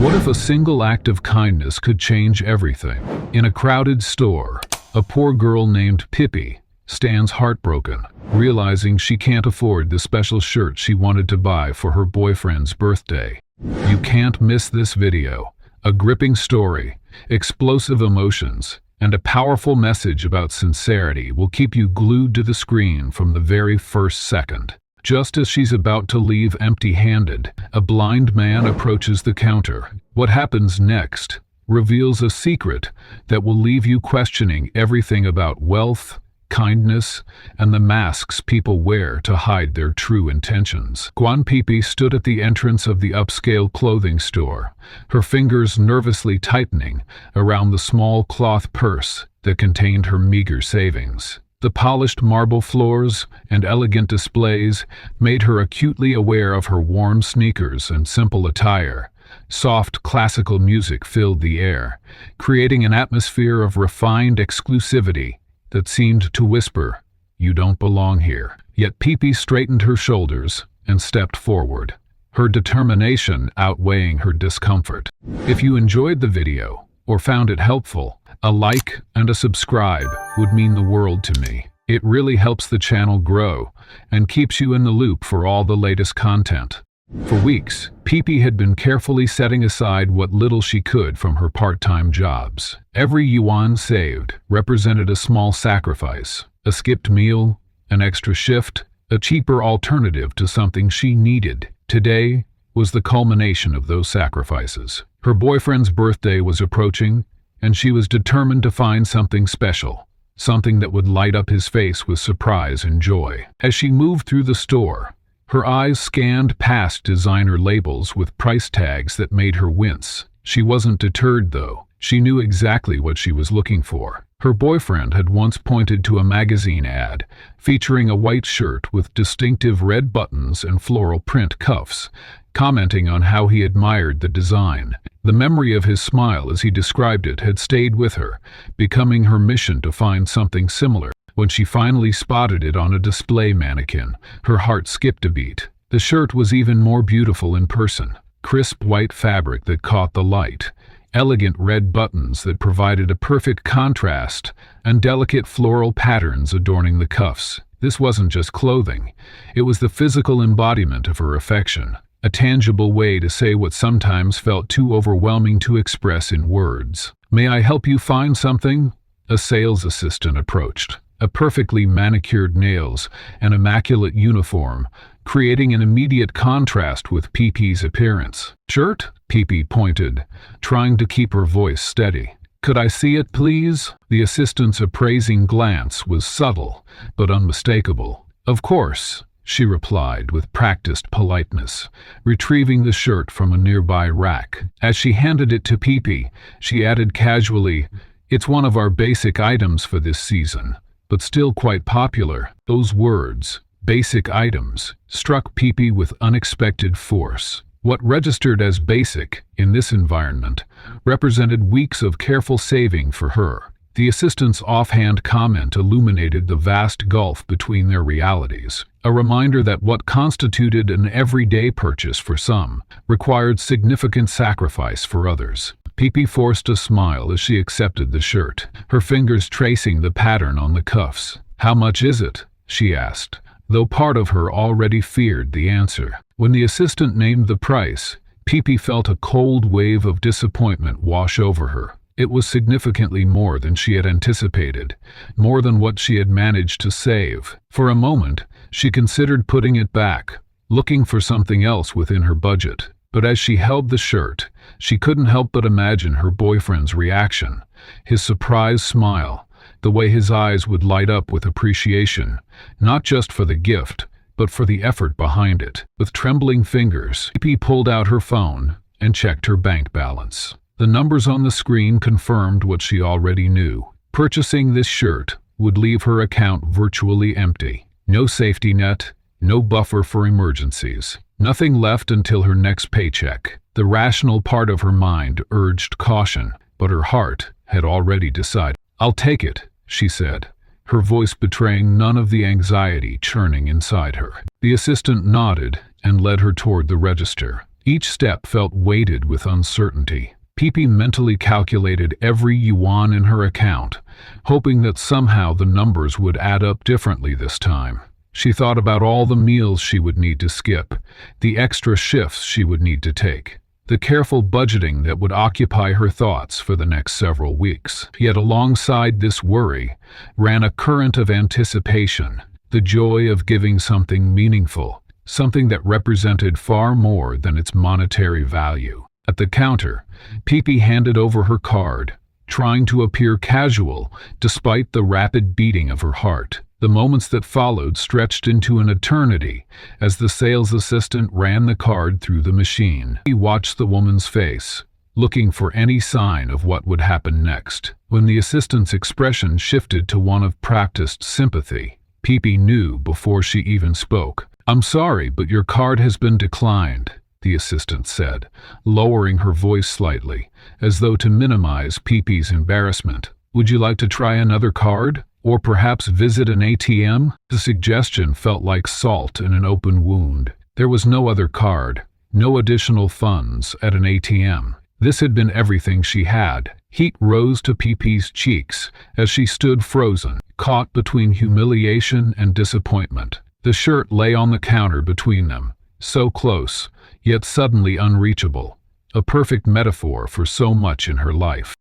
What if a single act of kindness could change everything? In a crowded store, a poor girl named Pippi stands heartbroken, realizing she can't afford the special shirt she wanted to buy for her boyfriend's birthday. You can't miss this video. A gripping story, explosive emotions, and a powerful message about sincerity will keep you glued to the screen from the very first second. Just as she's about to leave empty-handed, a blind man approaches the counter. What happens next reveals a secret that will leave you questioning everything about wealth, kindness, and the masks people wear to hide their true intentions. Pippi stood at the entrance of the upscale clothing store, her fingers nervously tightening around the small cloth purse that contained her meager savings. The polished marble floors and elegant displays made her acutely aware of her warm sneakers and simple attire. Soft classical music filled the air, creating an atmosphere of refined exclusivity that seemed to whisper, "You don't belong here." Yet Pippi straightened her shoulders and stepped forward, her determination outweighing her discomfort. If you enjoyed the video or found it helpful, a like and a subscribe would mean the world to me. It really helps the channel grow and keeps you in the loop for all the latest content. For weeks, Pippi had been carefully setting aside what little she could from her part-time jobs. Every yuan saved represented a small sacrifice, a skipped meal, an extra shift, a cheaper alternative to something she needed. Today was the culmination of those sacrifices. Her boyfriend's birthday was approaching, and she was determined to find something special, something that would light up his face with surprise and joy. As she moved through the store, her eyes scanned past designer labels with price tags that made her wince. She wasn't deterred, though. She knew exactly what she was looking for. Her boyfriend had once pointed to a magazine ad featuring a white shirt with distinctive red buttons and floral print cuffs, commenting on how he admired the design. The memory of his smile as he described it had stayed with her, becoming her mission to find something similar. When she finally spotted it on a display mannequin, her heart skipped a beat. The shirt was even more beautiful in person. Crisp white fabric that caught the light, elegant red buttons that provided a perfect contrast, and delicate floral patterns adorning the cuffs. This wasn't just clothing. It was the physical embodiment of her affection, a tangible way to say what sometimes felt too overwhelming to express in words. "May I help you find something?" A sales assistant approached, a perfectly manicured nails and immaculate uniform, creating an immediate contrast with Pippi's appearance. "Shirt?" Pippi pointed, trying to keep her voice steady. "Could I see it, please?" The assistant's appraising glance was subtle, but unmistakable. "Of course," she replied with practiced politeness, retrieving the shirt from a nearby rack. As she handed it to Pippi, she added casually, "It's one of our basic items for this season, but still quite popular." Those words, basic items, struck Pippi with unexpected force. What registered as basic in this environment represented weeks of careful saving for her. The assistant's offhand comment illuminated the vast gulf between their realities, a reminder that what constituted an everyday purchase for some required significant sacrifice for others. Pippi forced a smile as she accepted the shirt, her fingers tracing the pattern on the cuffs. "How much is it?" she asked, though part of her already feared the answer. When the assistant named the price, Pippi felt a cold wave of disappointment wash over her. It was significantly more than she had anticipated, more than what she had managed to save. For a moment, she considered putting it back, looking for something else within her budget. But as she held the shirt, she couldn't help but imagine her boyfriend's reaction, his surprised smile, the way his eyes would light up with appreciation, not just for the gift, but for the effort behind it. With trembling fingers, Pippi pulled out her phone and checked her bank balance. The numbers on the screen confirmed what she already knew. Purchasing this shirt would leave her account virtually empty. No safety net, no buffer for emergencies. Nothing left until her next paycheck. The rational part of her mind urged caution, but her heart had already decided. "I'll take it," she said, her voice betraying none of the anxiety churning inside her. The assistant nodded and led her toward the register. Each step felt weighted with uncertainty. Pippi mentally calculated every yuan in her account, hoping that somehow the numbers would add up differently this time. She thought about all the meals she would need to skip, the extra shifts she would need to take, the careful budgeting that would occupy her thoughts for the next several weeks. Yet alongside this worry ran a current of anticipation, the joy of giving something meaningful, something that represented far more than its monetary value. At the counter, Pippi handed over her card, trying to appear casual despite the rapid beating of her heart. The moments that followed stretched into an eternity as the sales assistant ran the card through the machine. He watched the woman's face, looking for any sign of what would happen next. When the assistant's expression shifted to one of practiced sympathy, Pippi knew before she even spoke. "I'm sorry, but your card has been declined," the assistant said, lowering her voice slightly, as though to minimize Pippi's embarrassment. "Would you like to try another card? Or perhaps visit an ATM?" The suggestion felt like salt in an open wound. There was no other card, no additional funds at an ATM. This had been everything she had. Heat rose to Pippi's cheeks as she stood frozen, caught between humiliation and disappointment. The shirt lay on the counter between them, so close, yet suddenly unreachable. A perfect metaphor for so much in her life.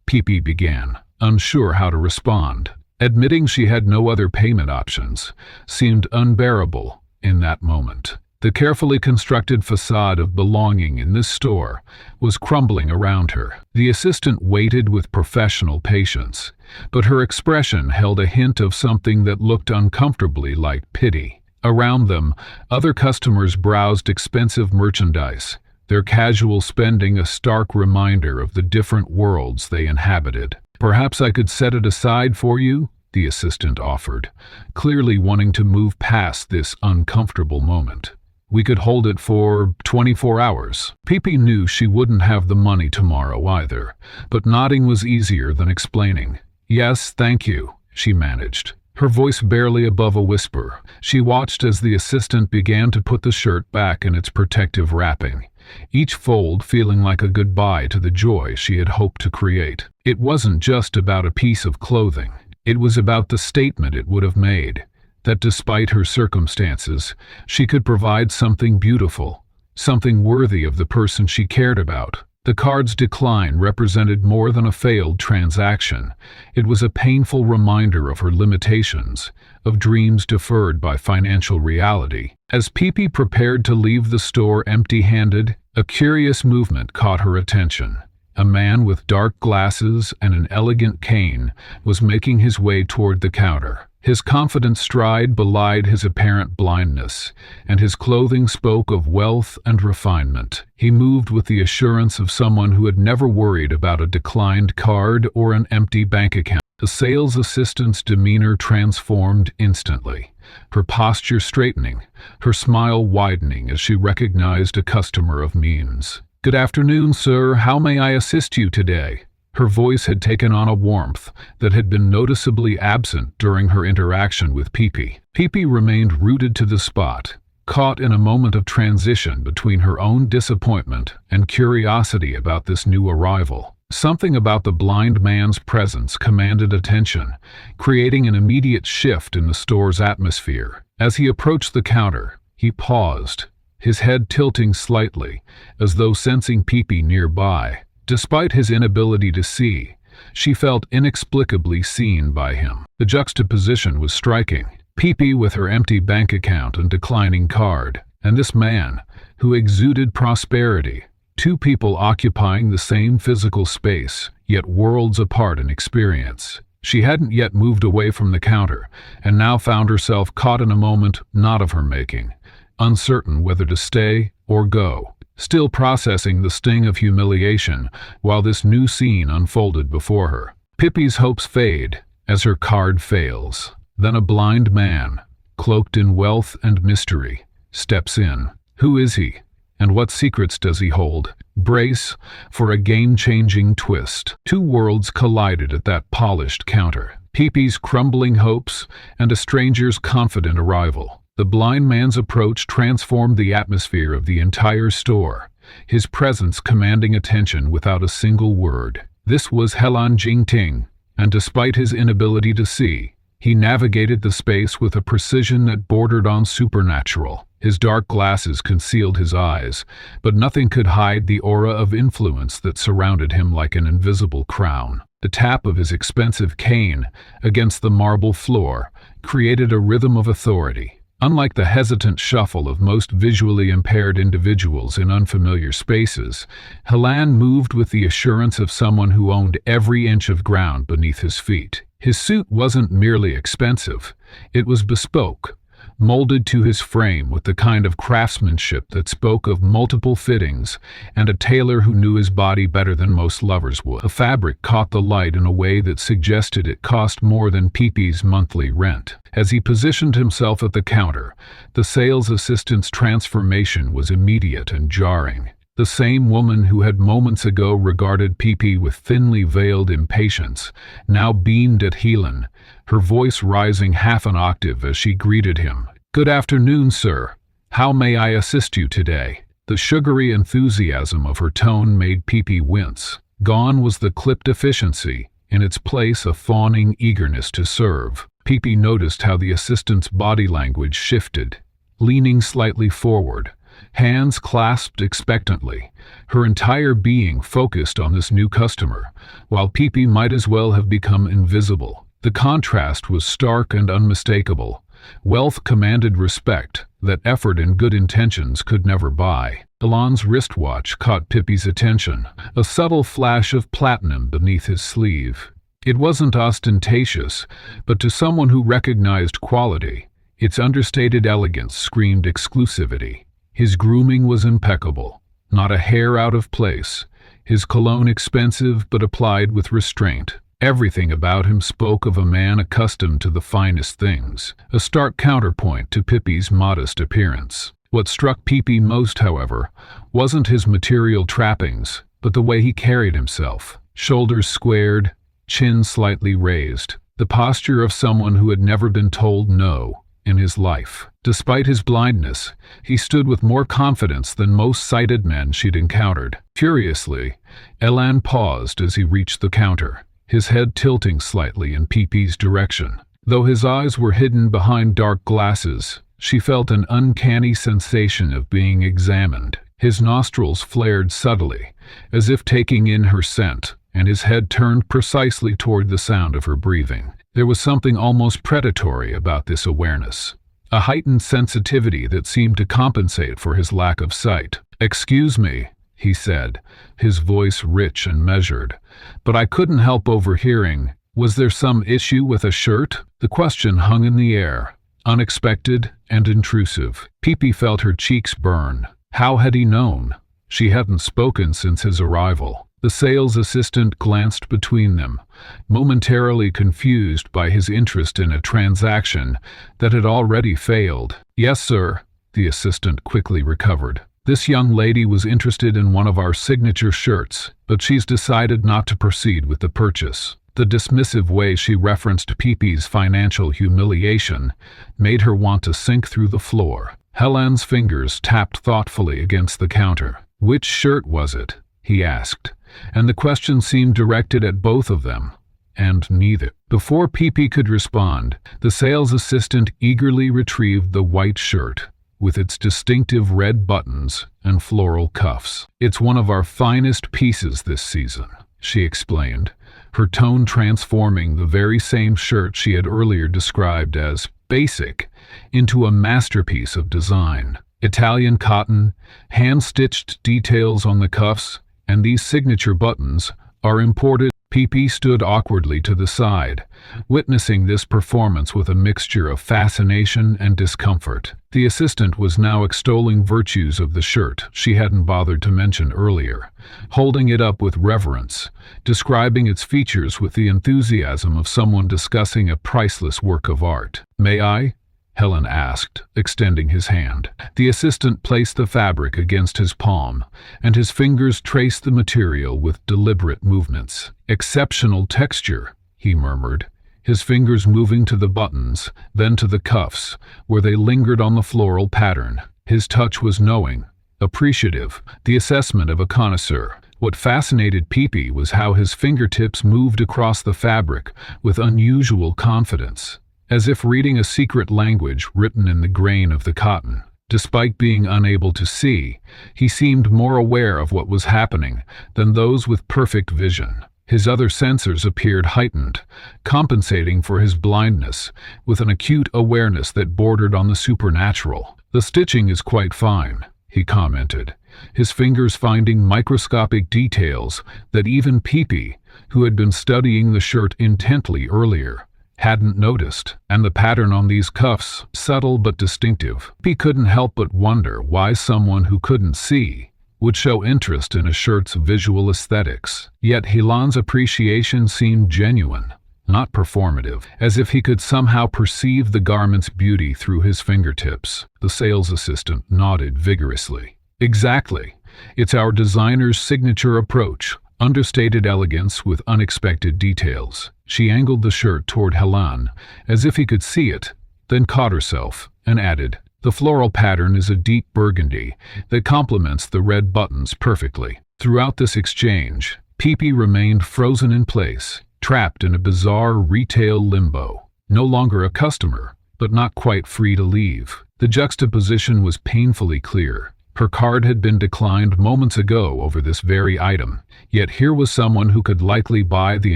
Pippi began, unsure how to respond. Admitting she had no other payment options seemed unbearable in that moment. The carefully constructed facade of belonging in this store was crumbling around her. The assistant waited with professional patience, but her expression held a hint of something that looked uncomfortably like pity. Around them, other customers browsed expensive merchandise, their casual spending a stark reminder of the different worlds they inhabited. "Perhaps I could set it aside for you," the assistant offered, clearly wanting to move past this uncomfortable moment. "We could hold it for 24 hours. Pippi knew she wouldn't have the money tomorrow either, but nodding was easier than explaining. "Yes, thank you," she managed, her voice barely above a whisper. She watched as the assistant began to put the shirt back in its protective wrapping, each fold feeling like a goodbye to the joy she had hoped to create. It wasn't just about a piece of clothing. It was about the statement it would have made, that despite her circumstances, she could provide something beautiful, something worthy of the person she cared about. The card's decline represented more than a failed transaction. It was a painful reminder of her limitations, of dreams deferred by financial reality. As Pippi prepared to leave the store empty-handed, a curious movement caught her attention. A man with dark glasses and an elegant cane was making his way toward the counter. His confident stride belied his apparent blindness, and his clothing spoke of wealth and refinement. He moved with the assurance of someone who had never worried about a declined card or an empty bank account. The sales assistant's demeanor transformed instantly, her posture straightening, her smile widening as she recognized a customer of means. "Good afternoon, sir. How may I assist you today?" Her voice had taken on a warmth that had been noticeably absent during her interaction with Pippi. Pippi remained rooted to the spot, caught in a moment of transition between her own disappointment and curiosity about this new arrival. Something about the blind man's presence commanded attention, creating an immediate shift in the store's atmosphere. As he approached the counter, he paused, his head tilting slightly, as though sensing Pippi nearby. Despite his inability to see, she felt inexplicably seen by him. The juxtaposition was striking. Pippi with her empty bank account and declining card, and this man, who exuded prosperity. Two people occupying the same physical space, yet worlds apart in experience. She hadn't yet moved away from the counter, and now found herself caught in a moment not of her making, uncertain whether to stay or go. Still processing the sting of humiliation while this new scene unfolded before her. Pippi's hopes fade as her card fails. Then a blind man, cloaked in wealth and mystery, steps in. Who is he? And what secrets does he hold? Brace for a game-changing twist. Two worlds collided at that polished counter. Pippi's crumbling hopes and a stranger's confident arrival. The blind man's approach transformed the atmosphere of the entire store, his presence commanding attention without a single word. This was Helen Jingting, and despite his inability to see, he navigated the space with a precision that bordered on supernatural. His dark glasses concealed his eyes, but nothing could hide the aura of influence that surrounded him like an invisible crown. The tap of his expensive cane against the marble floor created a rhythm of authority. Unlike the hesitant shuffle of most visually impaired individuals in unfamiliar spaces, Helen moved with the assurance of someone who owned every inch of ground beneath his feet. His suit wasn't merely expensive, it was bespoke, molded to his frame with the kind of craftsmanship that spoke of multiple fittings and a tailor who knew his body better than most lovers would. The fabric caught the light in a way that suggested it cost more than Pepe's monthly rent. As he positioned himself at the counter, the sales assistant's transformation was immediate and jarring. The same woman who had moments ago regarded Pepe with thinly veiled impatience now beamed at Helen, her voice rising half an octave as she greeted him. "Good afternoon, sir. How may I assist you today?" The sugary enthusiasm of her tone made Pepe wince. Gone was the clipped efficiency, in its place a fawning eagerness to serve. Pepe noticed how the assistant's body language shifted, leaning slightly forward, hands clasped expectantly, her entire being focused on this new customer, while Pepe might as well have become invisible. The contrast was stark and unmistakable. Wealth commanded respect that effort and good intentions could never buy. Helen's wristwatch caught Pepe's attention, a subtle flash of platinum beneath his sleeve. It wasn't ostentatious, but to someone who recognized quality, its understated elegance screamed exclusivity. His grooming was impeccable, not a hair out of place, his cologne expensive but applied with restraint. Everything about him spoke of a man accustomed to the finest things, a stark counterpoint to Pepe's modest appearance. What struck Pepe most, however, wasn't his material trappings, but the way he carried himself. Shoulders squared, chin slightly raised, the posture of someone who had never been told no in his life. Despite his blindness, he stood with more confidence than most sighted men she'd encountered. Curiously, Helen paused as he reached the counter, his head tilting slightly in Pepe's direction. Though his eyes were hidden behind dark glasses, she felt an uncanny sensation of being examined. His nostrils flared subtly, as if taking in her scent, and his head turned precisely toward the sound of her breathing. There was something almost predatory about this awareness, a heightened sensitivity that seemed to compensate for his lack of sight. "Excuse me," he said, his voice rich and measured, "but I couldn't help overhearing. Was there some issue with a shirt?" The question hung in the air, unexpected and intrusive. Pepe felt her cheeks burn. How had he known? She hadn't spoken since his arrival. The sales assistant glanced between them, momentarily confused by his interest in a transaction that had already failed. "Yes, sir," the assistant quickly recovered. "This young lady was interested in one of our signature shirts, but she's decided not to proceed with the purchase." The dismissive way she referenced Pepe's financial humiliation made her want to sink through the floor. Helen's fingers tapped thoughtfully against the counter. "Which shirt was it?" he asked, and the question seemed directed at both of them, and neither. Before Pepe could respond, the sales assistant eagerly retrieved the white shirt, with its distinctive red buttons and floral cuffs. "It's one of our finest pieces this season," she explained, her tone transforming the very same shirt she had earlier described as basic into a masterpiece of design. Italian cotton, hand-stitched details on the cuffs, and these signature buttons are imported. Pepe stood awkwardly to the side, witnessing this performance with a mixture of fascination and discomfort. The assistant was now extolling virtues of the shirt she hadn't bothered to mention earlier, holding it up with reverence, describing its features with the enthusiasm of someone discussing a priceless work of art. "May I?" Helen asked, extending his hand. The assistant placed the fabric against his palm, and his fingers traced the material with deliberate movements. "Exceptional texture," he murmured, his fingers moving to the buttons, then to the cuffs, where they lingered on the floral pattern. His touch was knowing, appreciative, the assessment of a connoisseur. What fascinated Pepe was how his fingertips moved across the fabric with unusual confidence, as if reading a secret language written in the grain of the cotton. Despite being unable to see, he seemed more aware of what was happening than those with perfect vision. His other sensors appeared heightened, compensating for his blindness with an acute awareness that bordered on the supernatural. "The stitching is quite fine," he commented, his fingers finding microscopic details that even Pepe, who had been studying the shirt intently earlier, hadn't noticed. And the pattern on these cuffs, subtle but distinctive. He couldn't help but wonder why someone who couldn't see would show interest in a shirt's visual aesthetics. Yet Helen's appreciation seemed genuine, not performative, as if he could somehow perceive the garment's beauty through his fingertips. The sales assistant nodded vigorously. "Exactly. It's our designer's signature approach. Understated elegance with unexpected details." She angled the shirt toward Helen, as if he could see it, then caught herself, and added, "The floral pattern is a deep burgundy that complements the red buttons perfectly." Throughout this exchange, Pepe remained frozen in place, trapped in a bizarre retail limbo. No longer a customer, but not quite free to leave. The juxtaposition was painfully clear. Her card had been declined moments ago over this very item, yet here was someone who could likely buy the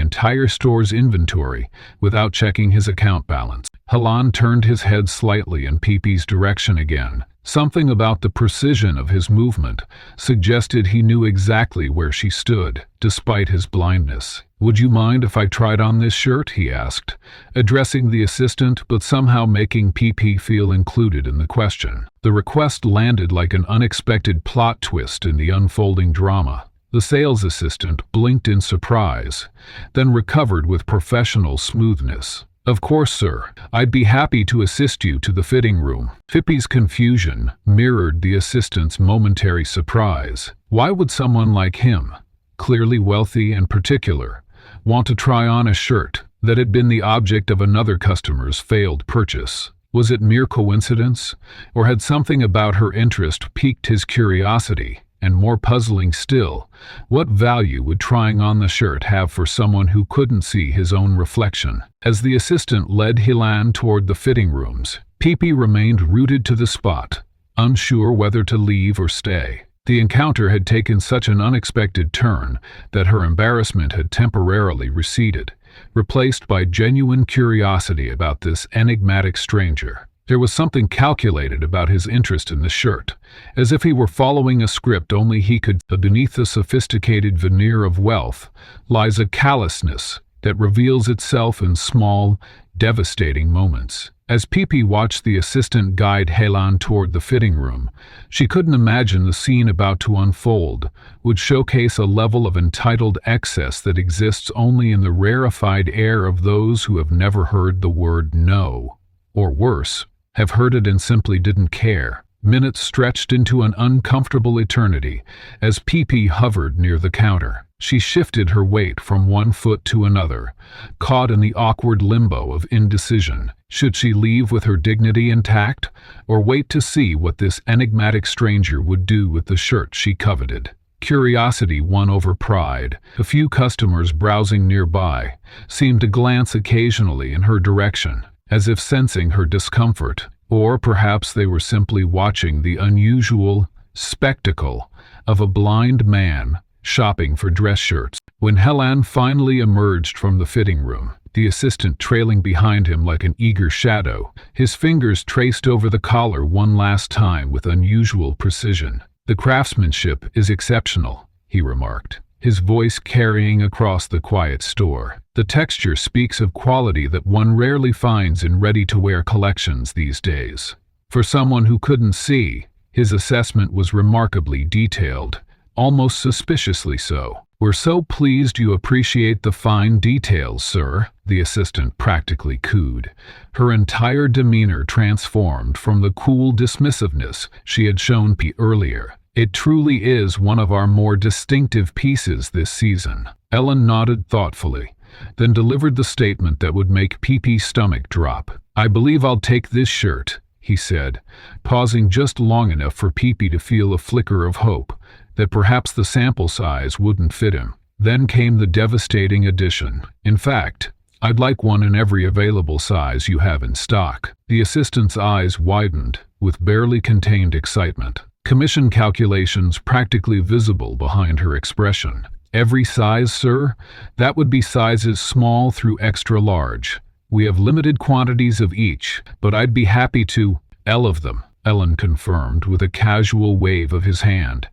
entire store's inventory without checking his account balance. Helen turned his head slightly in Pepe's direction again. Something about the precision of his movement suggested he knew exactly where she stood, despite his blindness. "Would you mind if I tried on this shirt?" he asked, addressing the assistant but somehow making Pepe feel included in the question. The request landed like an unexpected plot twist in the unfolding drama. The sales assistant blinked in surprise, then recovered with professional smoothness. "Of course, sir. I'd be happy to assist you to the fitting room." Pepe's confusion mirrored the assistant's momentary surprise. Why would someone like him, clearly wealthy and particular, want to try on a shirt that had been the object of another customer's failed purchase? Was it mere coincidence, or had something about her interest piqued his curiosity? And more puzzling still, what value would trying on the shirt have for someone who couldn't see his own reflection? As the assistant led Helen toward the fitting rooms, Pepe remained rooted to the spot, unsure whether to leave or stay. The encounter had taken such an unexpected turn that her embarrassment had temporarily receded, replaced by genuine curiosity about this enigmatic stranger. There was something calculated about his interest in the shirt, as if he were following a script only he could. Beneath the sophisticated veneer of wealth lies a callousness that reveals itself in small, devastating moments. As Pepe watched the assistant guide Helen toward the fitting room, she couldn't imagine the scene about to unfold would showcase a level of entitled excess that exists only in the rarefied air of those who have never heard the word no, or worse, have heard it and simply didn't care. Minutes stretched into an uncomfortable eternity as Pepe hovered near the counter. She shifted her weight from one foot to another, caught in the awkward limbo of indecision. Should she leave with her dignity intact, or wait to see what this enigmatic stranger would do with the shirt she coveted? Curiosity won over pride. A few customers browsing nearby seemed to glance occasionally in her direction, as if sensing her discomfort, or perhaps they were simply watching the unusual spectacle of a blind man shopping for dress shirts. When Helen finally emerged from the fitting room, the assistant trailing behind him like an eager shadow, his fingers traced over the collar one last time with unusual precision. "The craftsmanship is exceptional," he remarked, his voice carrying across the quiet store. "The texture speaks of quality that one rarely finds in ready-to-wear collections these days." For someone who couldn't see, his assessment was remarkably detailed, almost suspiciously so. "We're so pleased you appreciate the fine details, sir," the assistant practically cooed, her entire demeanor transformed from the cool dismissiveness she had shown earlier. "It truly is one of our more distinctive pieces this season." Helen nodded thoughtfully, then delivered the statement that would make Pipi's stomach drop. "I believe I'll take this shirt," he said, pausing just long enough for Pipi to feel a flicker of hope that perhaps the sample size wouldn't fit him. Then came the devastating addition. "In fact, I'd like one in every available size you have in stock." The assistant's eyes widened with barely contained excitement, commission calculations practically visible behind her expression. "Every size, sir? That would be sizes small through extra large. We have limited quantities of each, but I'd be happy to—" "All of them," Helen confirmed with a casual wave of his hand.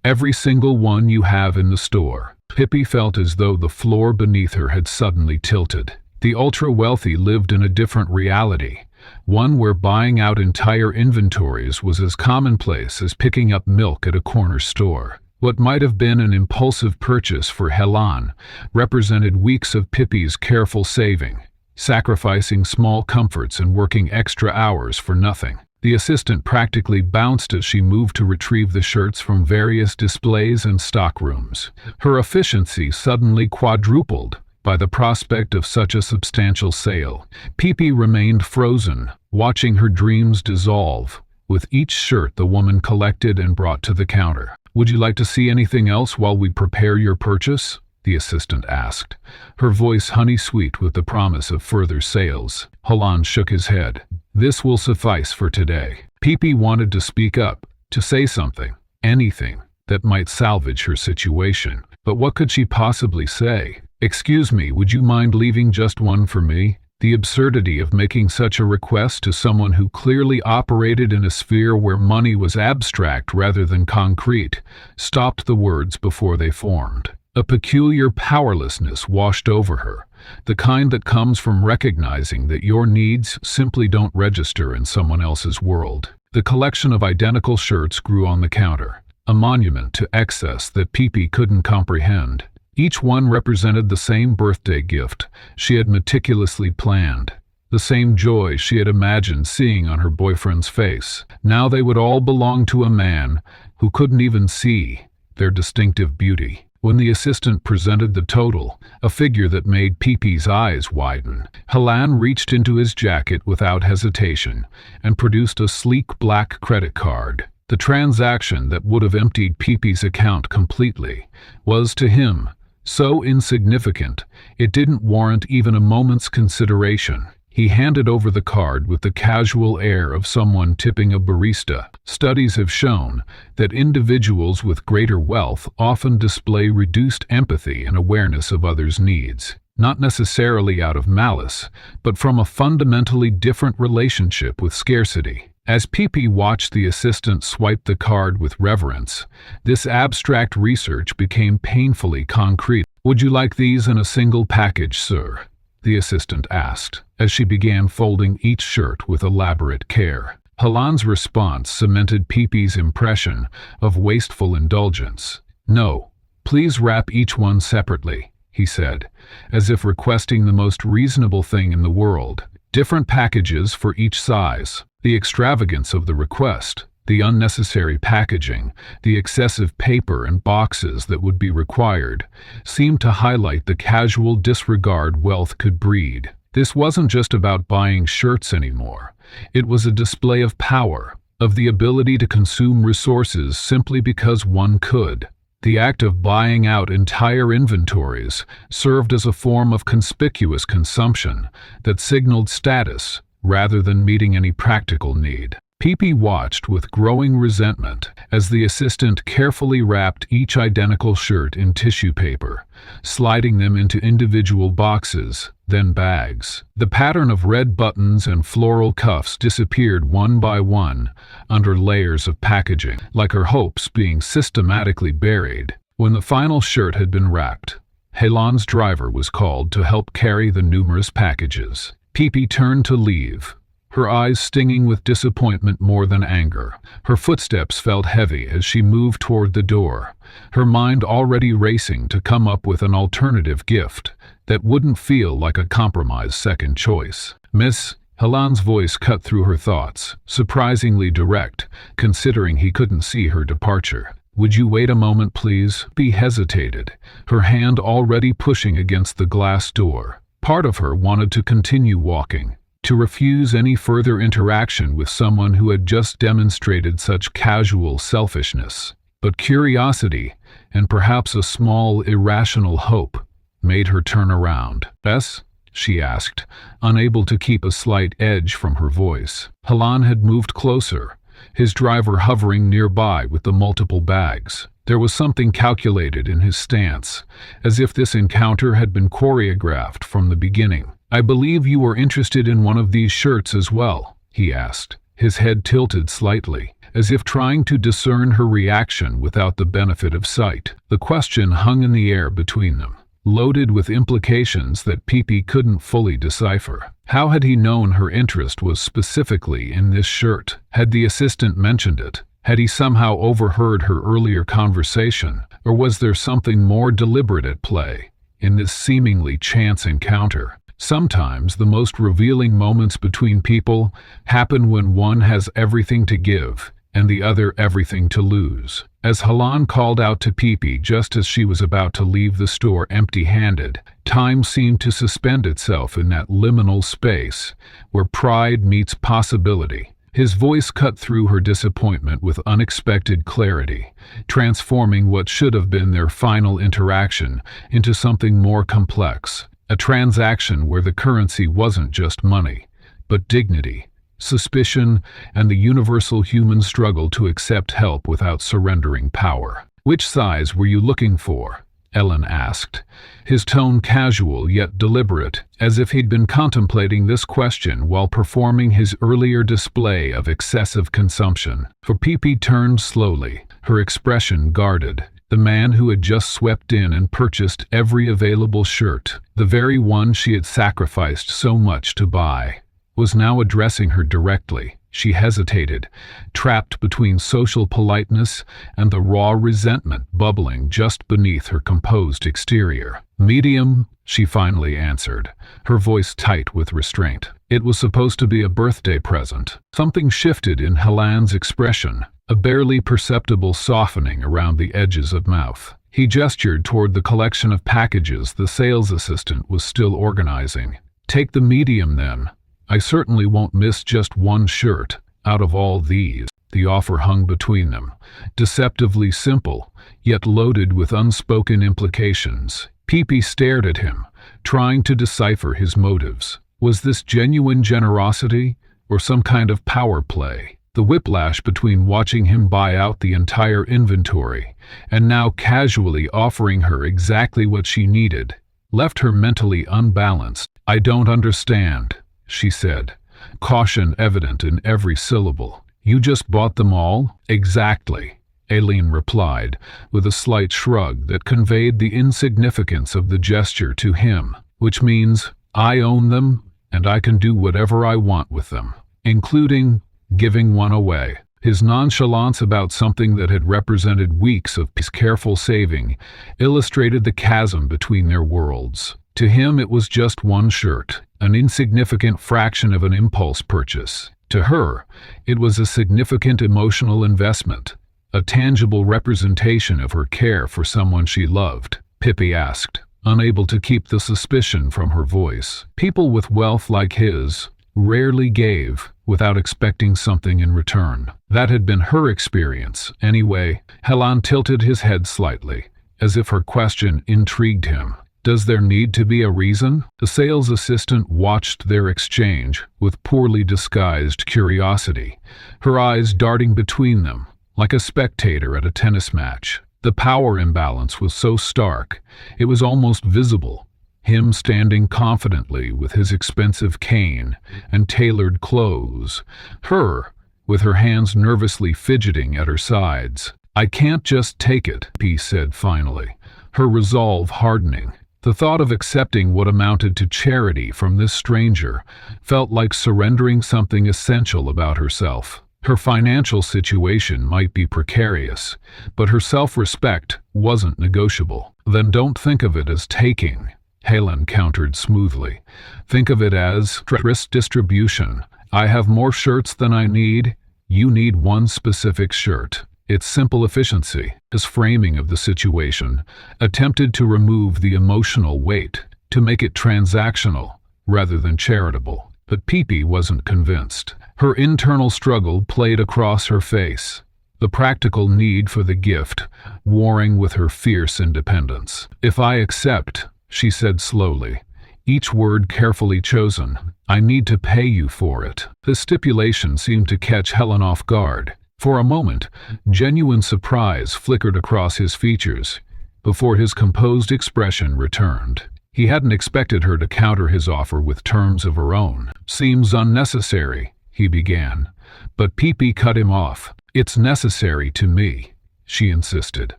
"Every single one you have in the store." Pippi felt as though the floor beneath her had suddenly tilted. The ultra-wealthy lived in a different reality, one where buying out entire inventories was as commonplace as picking up milk at a corner store. What might have been an impulsive purchase for Helen represented weeks of Pippi's careful saving, sacrificing small comforts and working extra hours for nothing. The assistant practically bounced as she moved to retrieve the shirts from various displays and stockrooms. Her efficiency suddenly quadrupled by the prospect of such a substantial sale. Pipi remained frozen, watching her dreams dissolve with each shirt the woman collected and brought to the counter. "Would you like to see anything else while we prepare your purchase?" the assistant asked, her voice honey-sweet with the promise of further sales. Helen shook his head. "This will suffice for today." Pipi wanted to speak up, to say something, anything, that might salvage her situation. But what could she possibly say? "Excuse me, would you mind leaving just one for me?" The absurdity of making such a request to someone who clearly operated in a sphere where money was abstract rather than concrete stopped the words before they formed. A peculiar powerlessness washed over her, the kind that comes from recognizing that your needs simply don't register in someone else's world. The collection of identical shirts grew on the counter, a monument to excess that Pipi couldn't comprehend. Each one represented the same birthday gift she had meticulously planned, the same joy she had imagined seeing on her boyfriend's face. Now they would all belong to a man who couldn't even see their distinctive beauty. When the assistant presented the total, a figure that made Pipi's eyes widen, Helen reached into his jacket without hesitation and produced a sleek black credit card. The transaction that would have emptied Pipi's account completely was, to him, so insignificant it didn't warrant even a moment's consideration. He handed over the card with the casual air of someone tipping a barista. Studies have shown that individuals with greater wealth often display reduced empathy and awareness of others' needs, not necessarily out of malice, but from a fundamentally different relationship with scarcity. As Pipi watched the assistant swipe the card with reverence, this abstract research became painfully concrete. "Would you like these in a single package, sir?" the assistant asked, as she began folding each shirt with elaborate care. Helen's response cemented Pipi's impression of wasteful indulgence. "No, please wrap each one separately," he said, as if requesting the most reasonable thing in the world. "Different packages for each size." The extravagance of the request, the unnecessary packaging, the excessive paper and boxes that would be required, seemed to highlight the casual disregard wealth could breed. This wasn't just about buying shirts anymore. It was a display of power, of the ability to consume resources simply because one could. The act of buying out entire inventories served as a form of conspicuous consumption that signaled status rather than meeting any practical need. Pipi watched with growing resentment as the assistant carefully wrapped each identical shirt in tissue paper, sliding them into individual boxes, then bags. The pattern of red buttons and floral cuffs disappeared one by one under layers of packaging, like her hopes being systematically buried. When the final shirt had been wrapped, Helen's driver was called to help carry the numerous packages. Pipi turned to leave, her eyes stinging with disappointment more than anger. Her footsteps felt heavy as she moved toward the door, her mind already racing to come up with an alternative gift that wouldn't feel like a compromised second choice. "Miss," Helen's voice cut through her thoughts, surprisingly direct, considering he couldn't see her departure. Would you wait a moment, please? Pippi hesitated, her hand already pushing against the glass door. Part of her wanted to continue walking, to refuse any further interaction with someone who had just demonstrated such casual selfishness. But curiosity, and perhaps a small irrational hope, made her turn around. "Yes?" she asked, unable to keep a slight edge from her voice. Helen had moved closer, his driver hovering nearby with the multiple bags. There was something calculated in his stance, as if this encounter had been choreographed from the beginning. "I believe you were interested in one of these shirts as well," he asked, his head tilted slightly, as if trying to discern her reaction without the benefit of sight. The question hung in the air between them, loaded with implications that Pippi couldn't fully decipher. How had he known her interest was specifically in this shirt? Had the assistant mentioned it? Had he somehow overheard her earlier conversation? Or was there something more deliberate at play in this seemingly chance encounter? Sometimes the most revealing moments between people happen when one has everything to give and the other everything to lose. As Helen called out to Pippi just as she was about to leave the store empty-handed, time seemed to suspend itself in that liminal space where pride meets possibility. His voice cut through her disappointment with unexpected clarity, transforming what should have been their final interaction into something more complex. A transaction where the currency wasn't just money, but dignity, suspicion, and the universal human struggle to accept help without surrendering power. "Which size were you looking for?" Helen asked, his tone casual yet deliberate, as if he'd been contemplating this question while performing his earlier display of excessive consumption. For Pippi turned slowly, her expression guarded. The man who had just swept in and purchased every available shirt, the very one she had sacrificed so much to buy, was now addressing her directly. She hesitated, trapped between social politeness and the raw resentment bubbling just beneath her composed exterior. "Medium," she finally answered, her voice tight with restraint. It was supposed to be a birthday present. Something shifted in Helen's expression, a barely perceptible softening around the edges of mouth. He gestured toward the collection of packages the sales assistant was still organizing. "Take the medium then. I certainly won't miss just one shirt out of all these." The offer hung between them, deceptively simple, yet loaded with unspoken implications. Pippi stared at him, trying to decipher his motives. Was this genuine generosity, or some kind of power play? The whiplash between watching him buy out the entire inventory and now casually offering her exactly what she needed left her mentally unbalanced. "I don't understand," she said, caution evident in every syllable. "You just bought them all?" "Exactly," Aileen replied, with a slight shrug that conveyed the insignificance of the gesture to him. "Which means I own them, and I can do whatever I want with them, including giving one away." His nonchalance about something that had represented weeks of careful saving illustrated the chasm between their worlds. To him it was just one shirt, an insignificant fraction of an impulse purchase. To her, it was a significant emotional investment, a tangible representation of her care for someone she loved. Pippi asked, unable to keep the suspicion from her voice. People with wealth like his rarely gave without expecting something in return. That had been her experience, anyway. Helen tilted his head slightly, as if her question intrigued him. "Does there need to be a reason?" The sales assistant watched their exchange with poorly disguised curiosity, her eyes darting between them, like a spectator at a tennis match. The power imbalance was so stark, it was almost visible. Him standing confidently with his expensive cane and tailored clothes. Her, with her hands nervously fidgeting at her sides. "I can't just take it," P said finally, her resolve hardening. The thought of accepting what amounted to charity from this stranger felt like surrendering something essential about herself. Her financial situation might be precarious, but her self-respect wasn't negotiable. "Then don't think of it as taking," Helen countered smoothly. "Think of it as risk distribution. I have more shirts than I need. You need one specific shirt, Its simple efficiency, his framing of the situation, attempted to remove the emotional weight, to make it transactional rather than charitable. But Pepe wasn't convinced. Her internal struggle played across her face, the practical need for the gift warring with her fierce independence. "If I accept," she said slowly, each word carefully chosen, "I need to pay you for it." The stipulation seemed to catch Helen off guard. For a moment, genuine surprise flickered across his features, before his composed expression returned. He hadn't expected her to counter his offer with terms of her own. "Seems unnecessary," he began, but Pepe cut him off. "It's necessary to me," she insisted,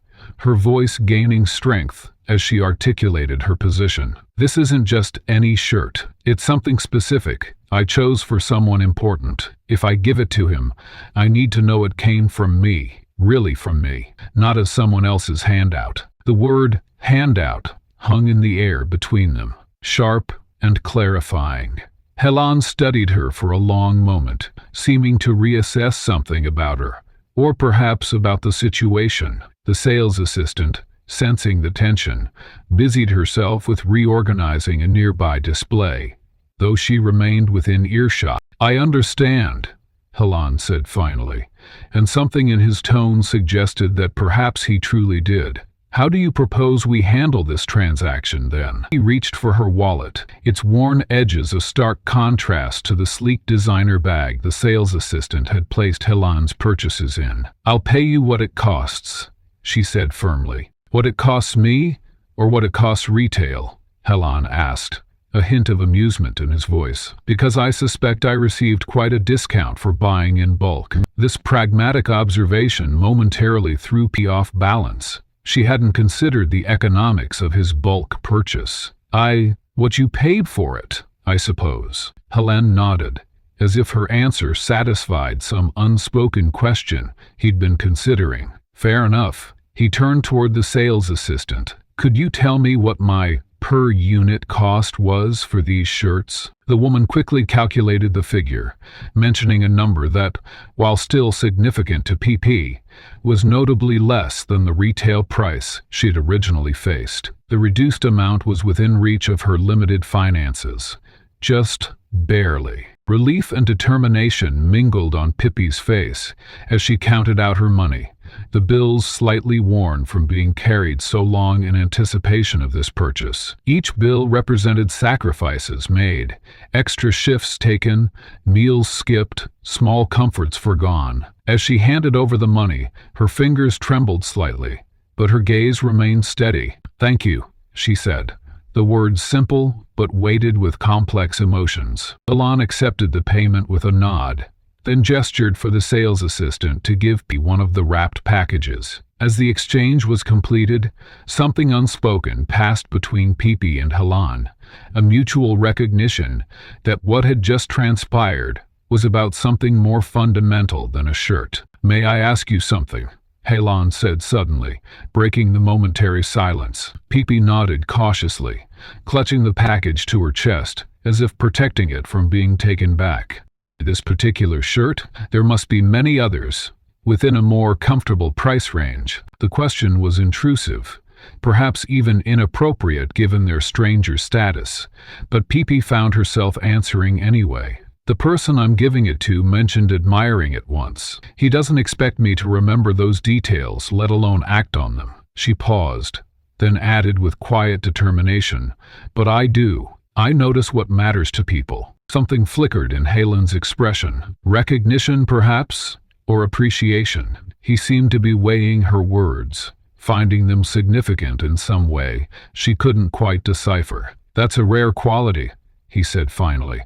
her voice gaining strength as she articulated her position. "This isn't just any shirt. It's something specific. I chose for someone important. If I give it to him, I need to know it came from me, really from me, not as someone else's handout." The word handout hung in the air between them, sharp and clarifying. Helen studied her for a long moment, seeming to reassess something about her, or perhaps about the situation. The sales assistant, sensing the tension, busied herself with reorganizing a nearby display, though she remained within earshot. "I understand," Helen said finally, and something in his tone suggested that perhaps he truly did. "How do you propose we handle this transaction, then?" He reached for her wallet, its worn edges a stark contrast to the sleek designer bag the sales assistant had placed Helen's purchases in. "I'll pay you what it costs," she said firmly. "What it costs me, or what it costs retail?" Helen asked, a hint of amusement in his voice. "Because I suspect I received quite a discount for buying in bulk." This pragmatic observation momentarily threw P off balance. She hadn't considered the economics of his bulk purchase. What you paid for it, I suppose." Helen nodded, as if her answer satisfied some unspoken question he'd been considering. "Fair enough." He turned toward the sales assistant. "Could you tell me what my per-unit cost was for these shirts?" The woman quickly calculated the figure, mentioning a number that, while still significant to PP, was notably less than the retail price she'd originally faced. The reduced amount was within reach of her limited finances. Just barely. Relief and determination mingled on Pippi's face as she counted out her money, the bills slightly worn from being carried so long in anticipation of this purchase. Each bill represented sacrifices made, extra shifts taken, meals skipped, small comforts forgone. As she handed over the money, her fingers trembled slightly, but her gaze remained steady. "Thank you," she said, the words simple but weighted with complex emotions. Helen accepted the payment with a nod, then gestured for the sales assistant to give P one of the wrapped packages. As the exchange was completed, something unspoken passed between Pepe and Helen, a mutual recognition that what had just transpired was about something more fundamental than a shirt. "May I ask you something?" Helen said suddenly, breaking the momentary silence. Pepe nodded cautiously, clutching the package to her chest, as if protecting it from being taken back. "This particular shirt? There must be many others, within a more comfortable price range." The question was intrusive, perhaps even inappropriate given their stranger status, but Pepe found herself answering anyway. "The person I'm giving it to mentioned admiring it once. He doesn't expect me to remember those details, let alone act on them." She paused, then added with quiet determination, "But I do. I notice what matters to people." Something flickered in Helen's expression. Recognition, perhaps, or appreciation. He seemed to be weighing her words, finding them significant in some way she couldn't quite decipher. "That's a rare quality," he said finally.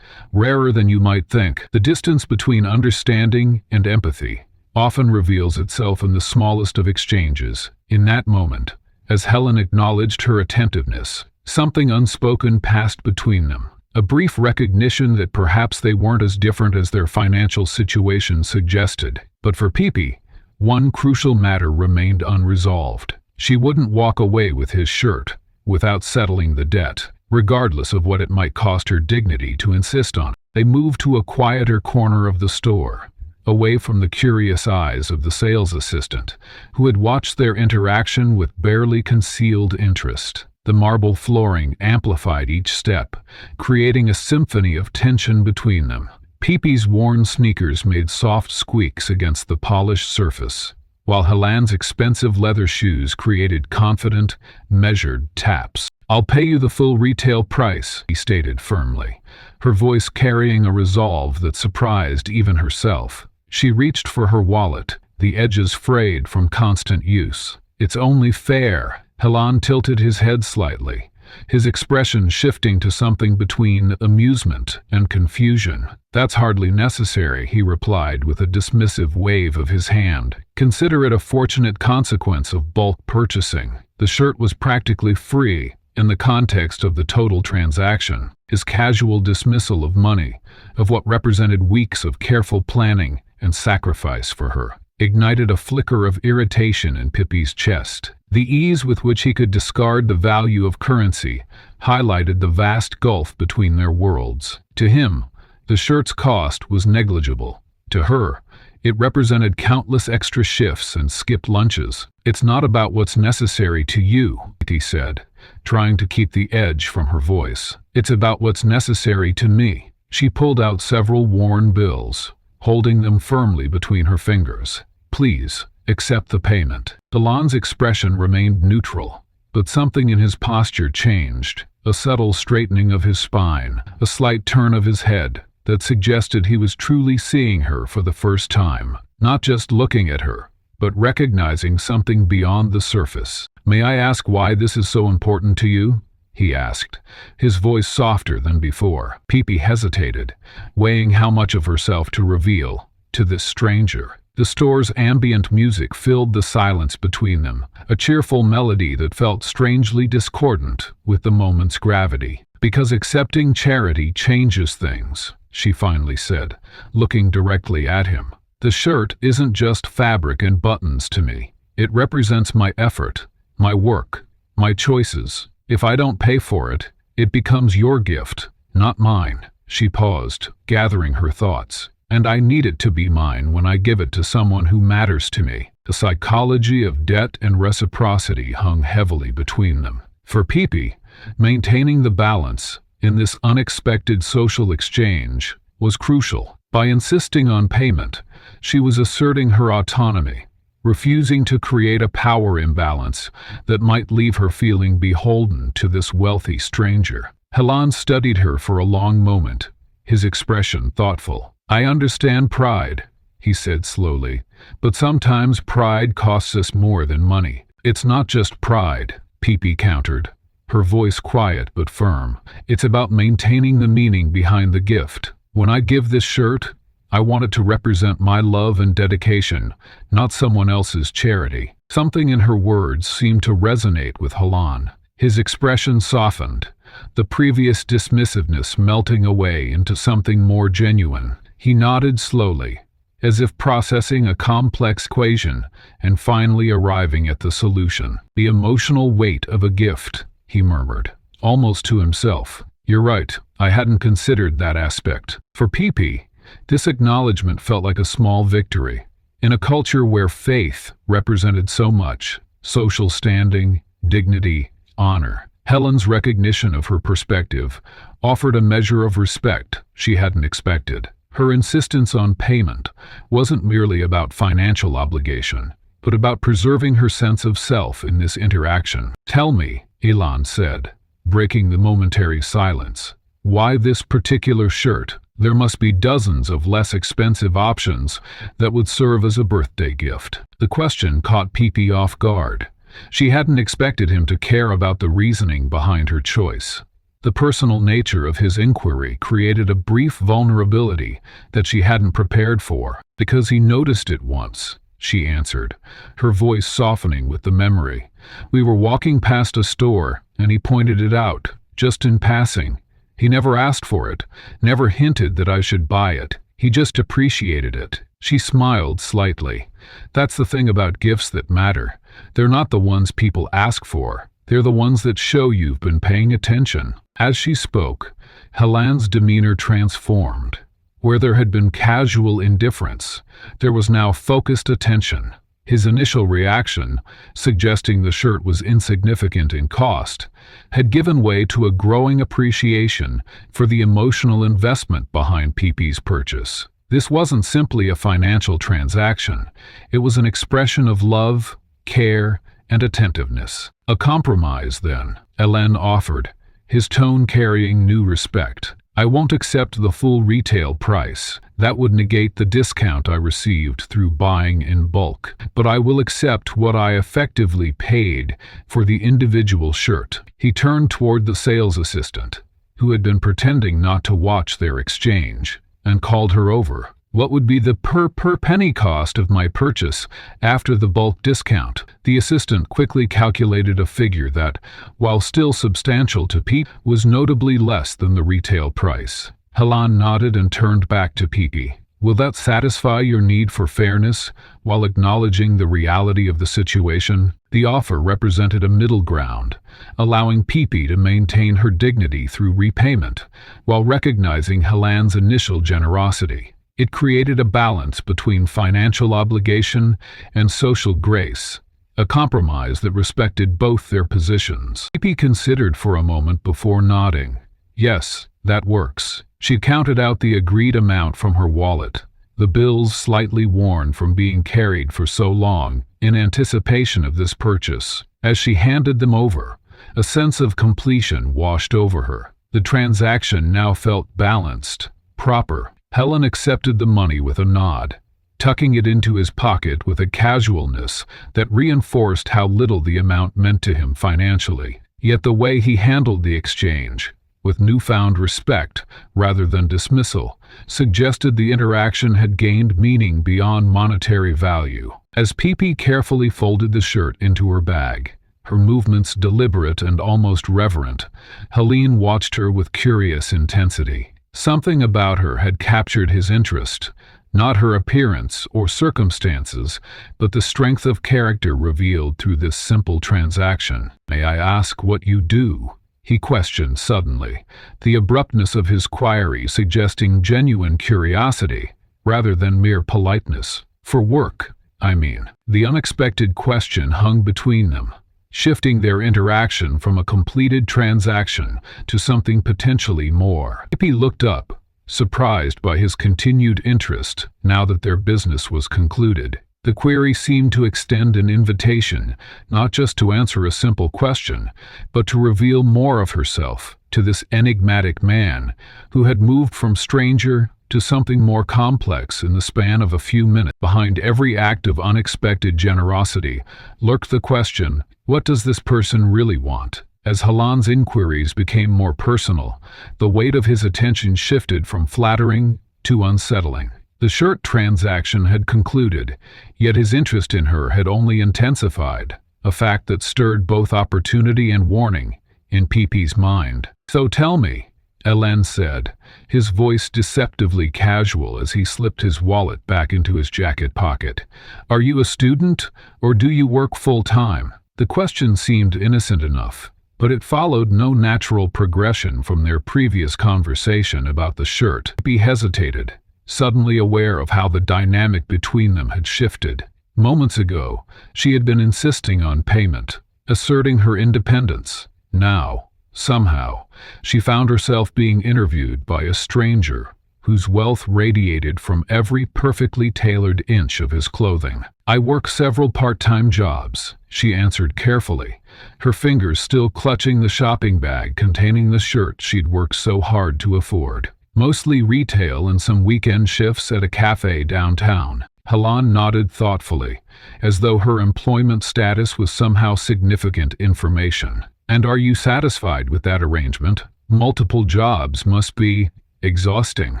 "Rarer than you might think. The distance between understanding and empathy often reveals itself in the smallest of exchanges." In that moment, as Helen acknowledged her attentiveness, something unspoken passed between them. A brief recognition that perhaps they weren't as different as their financial situation suggested. But for Pepe, one crucial matter remained unresolved. She wouldn't walk away with his shirt without settling the debt, regardless of what it might cost her dignity to insist on it. They moved to a quieter corner of the store, away from the curious eyes of the sales assistant, who had watched their interaction with barely concealed interest. The marble flooring amplified each step, creating a symphony of tension between them. Pepe's worn sneakers made soft squeaks against the polished surface, while Helen's expensive leather shoes created confident, measured taps. "I'll pay you the full retail price," he stated firmly, her voice carrying a resolve that surprised even herself. She reached for her wallet, the edges frayed from constant use. "It's only fair." Helen tilted his head slightly, his expression shifting to something between amusement and confusion. "That's hardly necessary," he replied with a dismissive wave of his hand. "Consider it a fortunate consequence of bulk purchasing. The shirt was practically free in the context of the total transaction." His casual dismissal of money, of what represented weeks of careful planning and sacrifice for her, ignited a flicker of irritation in Pippi's chest. The ease with which he could discard the value of currency highlighted the vast gulf between their worlds. To him, the shirt's cost was negligible. To her, it represented countless extra shifts and skipped lunches. "It's not about what's necessary to you," he said, trying to keep the edge from her voice. "It's about what's necessary to me." She pulled out several worn bills, holding them firmly between her fingers. "Please, accept the payment." Helen's expression remained neutral, but something in his posture changed, a subtle straightening of his spine, a slight turn of his head that suggested he was truly seeing her for the first time, not just looking at her, but recognizing something beyond the surface. "May I ask why this is so important to you?" he asked, his voice softer than before. Pepe hesitated, weighing how much of herself to reveal to this stranger. The store's ambient music filled the silence between them, a cheerful melody that felt strangely discordant with the moment's gravity. "Because accepting charity changes things," she finally said, looking directly at him. "The shirt isn't just fabric and buttons to me. It represents my effort, my work, my choices. If I don't pay for it, it becomes your gift, not mine." She paused, gathering her thoughts. "And I need it to be mine when I give it to someone who matters to me." The psychology of debt and reciprocity hung heavily between them. For Pepe, maintaining the balance in this unexpected social exchange was crucial. By insisting on payment, she was asserting her autonomy, refusing to create a power imbalance that might leave her feeling beholden to this wealthy stranger. Helen studied her for a long moment, his expression thoughtful. "I understand pride," he said slowly, "but sometimes pride costs us more than money." "It's not just pride," Pepe countered, her voice quiet but firm. "It's about maintaining the meaning behind the gift. When I give this shirt, I want it to represent my love and dedication, not someone else's charity." Something in her words seemed to resonate with Helen. His expression softened, the previous dismissiveness melting away into something more genuine. He nodded slowly, as if processing a complex equation and finally arriving at the solution. "The emotional weight of a gift," he murmured, almost to himself. "You're right, I hadn't considered that aspect." For Pepe, this acknowledgement felt like a small victory. In a culture where faith represented so much, social standing, dignity, honor, Helen's recognition of her perspective offered a measure of respect she hadn't expected. Her insistence on payment wasn't merely about financial obligation, but about preserving her sense of self in this interaction. "Tell me," Helen said, breaking the momentary silence, "why this particular shirt? There must be dozens of less expensive options that would serve as a birthday gift." The question caught Pepe off guard. She hadn't expected him to care about the reasoning behind her choice. The personal nature of his inquiry created a brief vulnerability that she hadn't prepared for. "Because he noticed it once," she answered, her voice softening with the memory. "We were walking past a store, and he pointed it out, just in passing. He never asked for it, never hinted that I should buy it. He just appreciated it." She smiled slightly. "That's the thing about gifts that matter. They're not the ones people ask for. They're the ones that show you've been paying attention." As she spoke, Helen's demeanor transformed. Where there had been casual indifference, there was now focused attention. His initial reaction, suggesting the shirt was insignificant in cost, had given way to a growing appreciation for the emotional investment behind PP's purchase. This wasn't simply a financial transaction. It was an expression of love, care, and attentiveness. A compromise, then, Helen offered, his tone carrying new respect. I won't accept the full retail price. That would negate the discount I received through buying in bulk. But I will accept what I effectively paid for the individual shirt. He turned toward the sales assistant, who had been pretending not to watch their exchange, and called her over. What would be the per penny cost of my purchase after the bulk discount? The assistant quickly calculated a figure that, while still substantial to Pete, was notably less than the retail price. Helen nodded and turned back to Pete. Will that satisfy your need for fairness, while acknowledging the reality of the situation? The offer represented a middle ground, allowing Pete to maintain her dignity through repayment, while recognizing Helen's initial generosity. It created a balance between financial obligation and social grace, a compromise that respected both their positions. Pippi considered for a moment before nodding. Yes, that works. She counted out the agreed amount from her wallet, the bills slightly worn from being carried for so long in anticipation of this purchase. As she handed them over, a sense of completion washed over her. The transaction now felt balanced, proper. Helen accepted the money with a nod, tucking it into his pocket with a casualness that reinforced how little the amount meant to him financially. Yet the way he handled the exchange, with newfound respect rather than dismissal, suggested the interaction had gained meaning beyond monetary value. As Pippi carefully folded the shirt into her bag, her movements deliberate and almost reverent, Helen watched her with curious intensity. Something about her had captured his interest, not her appearance or circumstances, but the strength of character revealed through this simple transaction. May I ask what you do? He questioned suddenly, the abruptness of his query suggesting genuine curiosity rather than mere politeness. For work, I mean. The unexpected question hung between them, shifting their interaction from a completed transaction to something potentially more. Pippi looked up, surprised by his continued interest now that their business was concluded. The query seemed to extend an invitation, not just to answer a simple question, but to reveal more of herself to this enigmatic man who had moved from stranger to something more complex in the span of a few minutes. Behind every act of unexpected generosity lurked the question, what does this person really want? As Helen's inquiries became more personal, the weight of his attention shifted from flattering to unsettling. The shirt transaction had concluded, yet his interest in her had only intensified, a fact that stirred both opportunity and warning in Pippi's mind. So tell me, Helen said, his voice deceptively casual as he slipped his wallet back into his jacket pocket. Are you a student, or do you work full-time? The question seemed innocent enough, but it followed no natural progression from their previous conversation about the shirt. Pippi hesitated, suddenly aware of how the dynamic between them had shifted. Moments ago, she had been insisting on payment, asserting her independence. Now, somehow, she found herself being interviewed by a stranger whose wealth radiated from every perfectly tailored inch of his clothing. I work several part-time jobs, she answered carefully, her fingers still clutching the shopping bag containing the shirt she'd worked so hard to afford. Mostly retail and some weekend shifts at a cafe downtown. Helen nodded thoughtfully, as though her employment status was somehow significant information. And are you satisfied with that arrangement? Multiple jobs must be exhausting.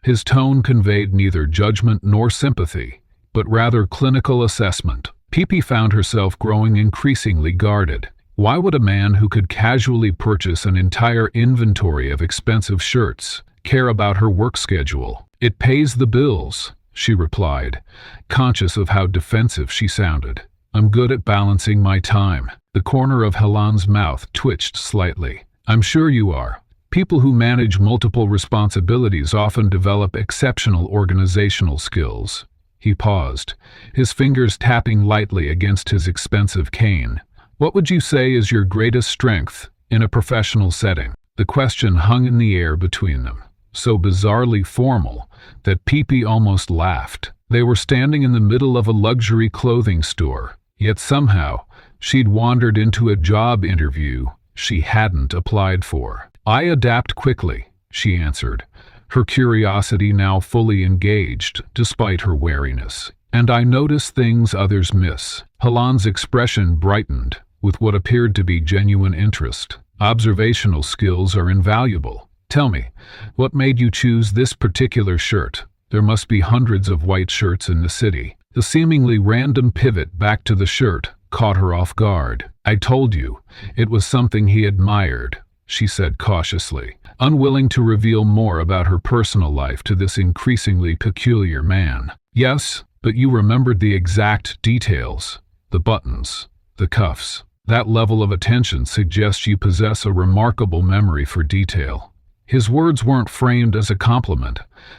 His tone conveyed neither judgment nor sympathy, but rather clinical assessment. Pippi found herself growing increasingly guarded. Why would a man who could casually purchase an entire inventory of expensive shirts care about her work schedule? It pays the bills, she replied, conscious of how defensive she sounded. I'm good at balancing my time. The corner of Helen's mouth twitched slightly. I'm sure you are. People who manage multiple responsibilities often develop exceptional organizational skills. He paused, his fingers tapping lightly against his expensive cane. What would you say is your greatest strength in a professional setting? The question hung in the air between them, so bizarrely formal that Pepe almost laughed. They were standing in the middle of a luxury clothing store, yet somehow she'd wandered into a job interview she hadn't applied for. I adapt quickly, she answered, her curiosity now fully engaged despite her wariness. And I notice things others miss. Helen's expression brightened with what appeared to be genuine interest. Observational skills are invaluable. Tell me, what made you choose this particular shirt? There must be hundreds of white shirts in the city. The seemingly random pivot back to the shirt caught her off guard. I told you, it was something he admired, she said cautiously, unwilling to reveal more about her personal life to this increasingly peculiar man. Yes, but you remembered the exact details. The buttons, the cuffs. That level of attention suggests you possess a remarkable memory for detail. His words weren't framed as a compliment,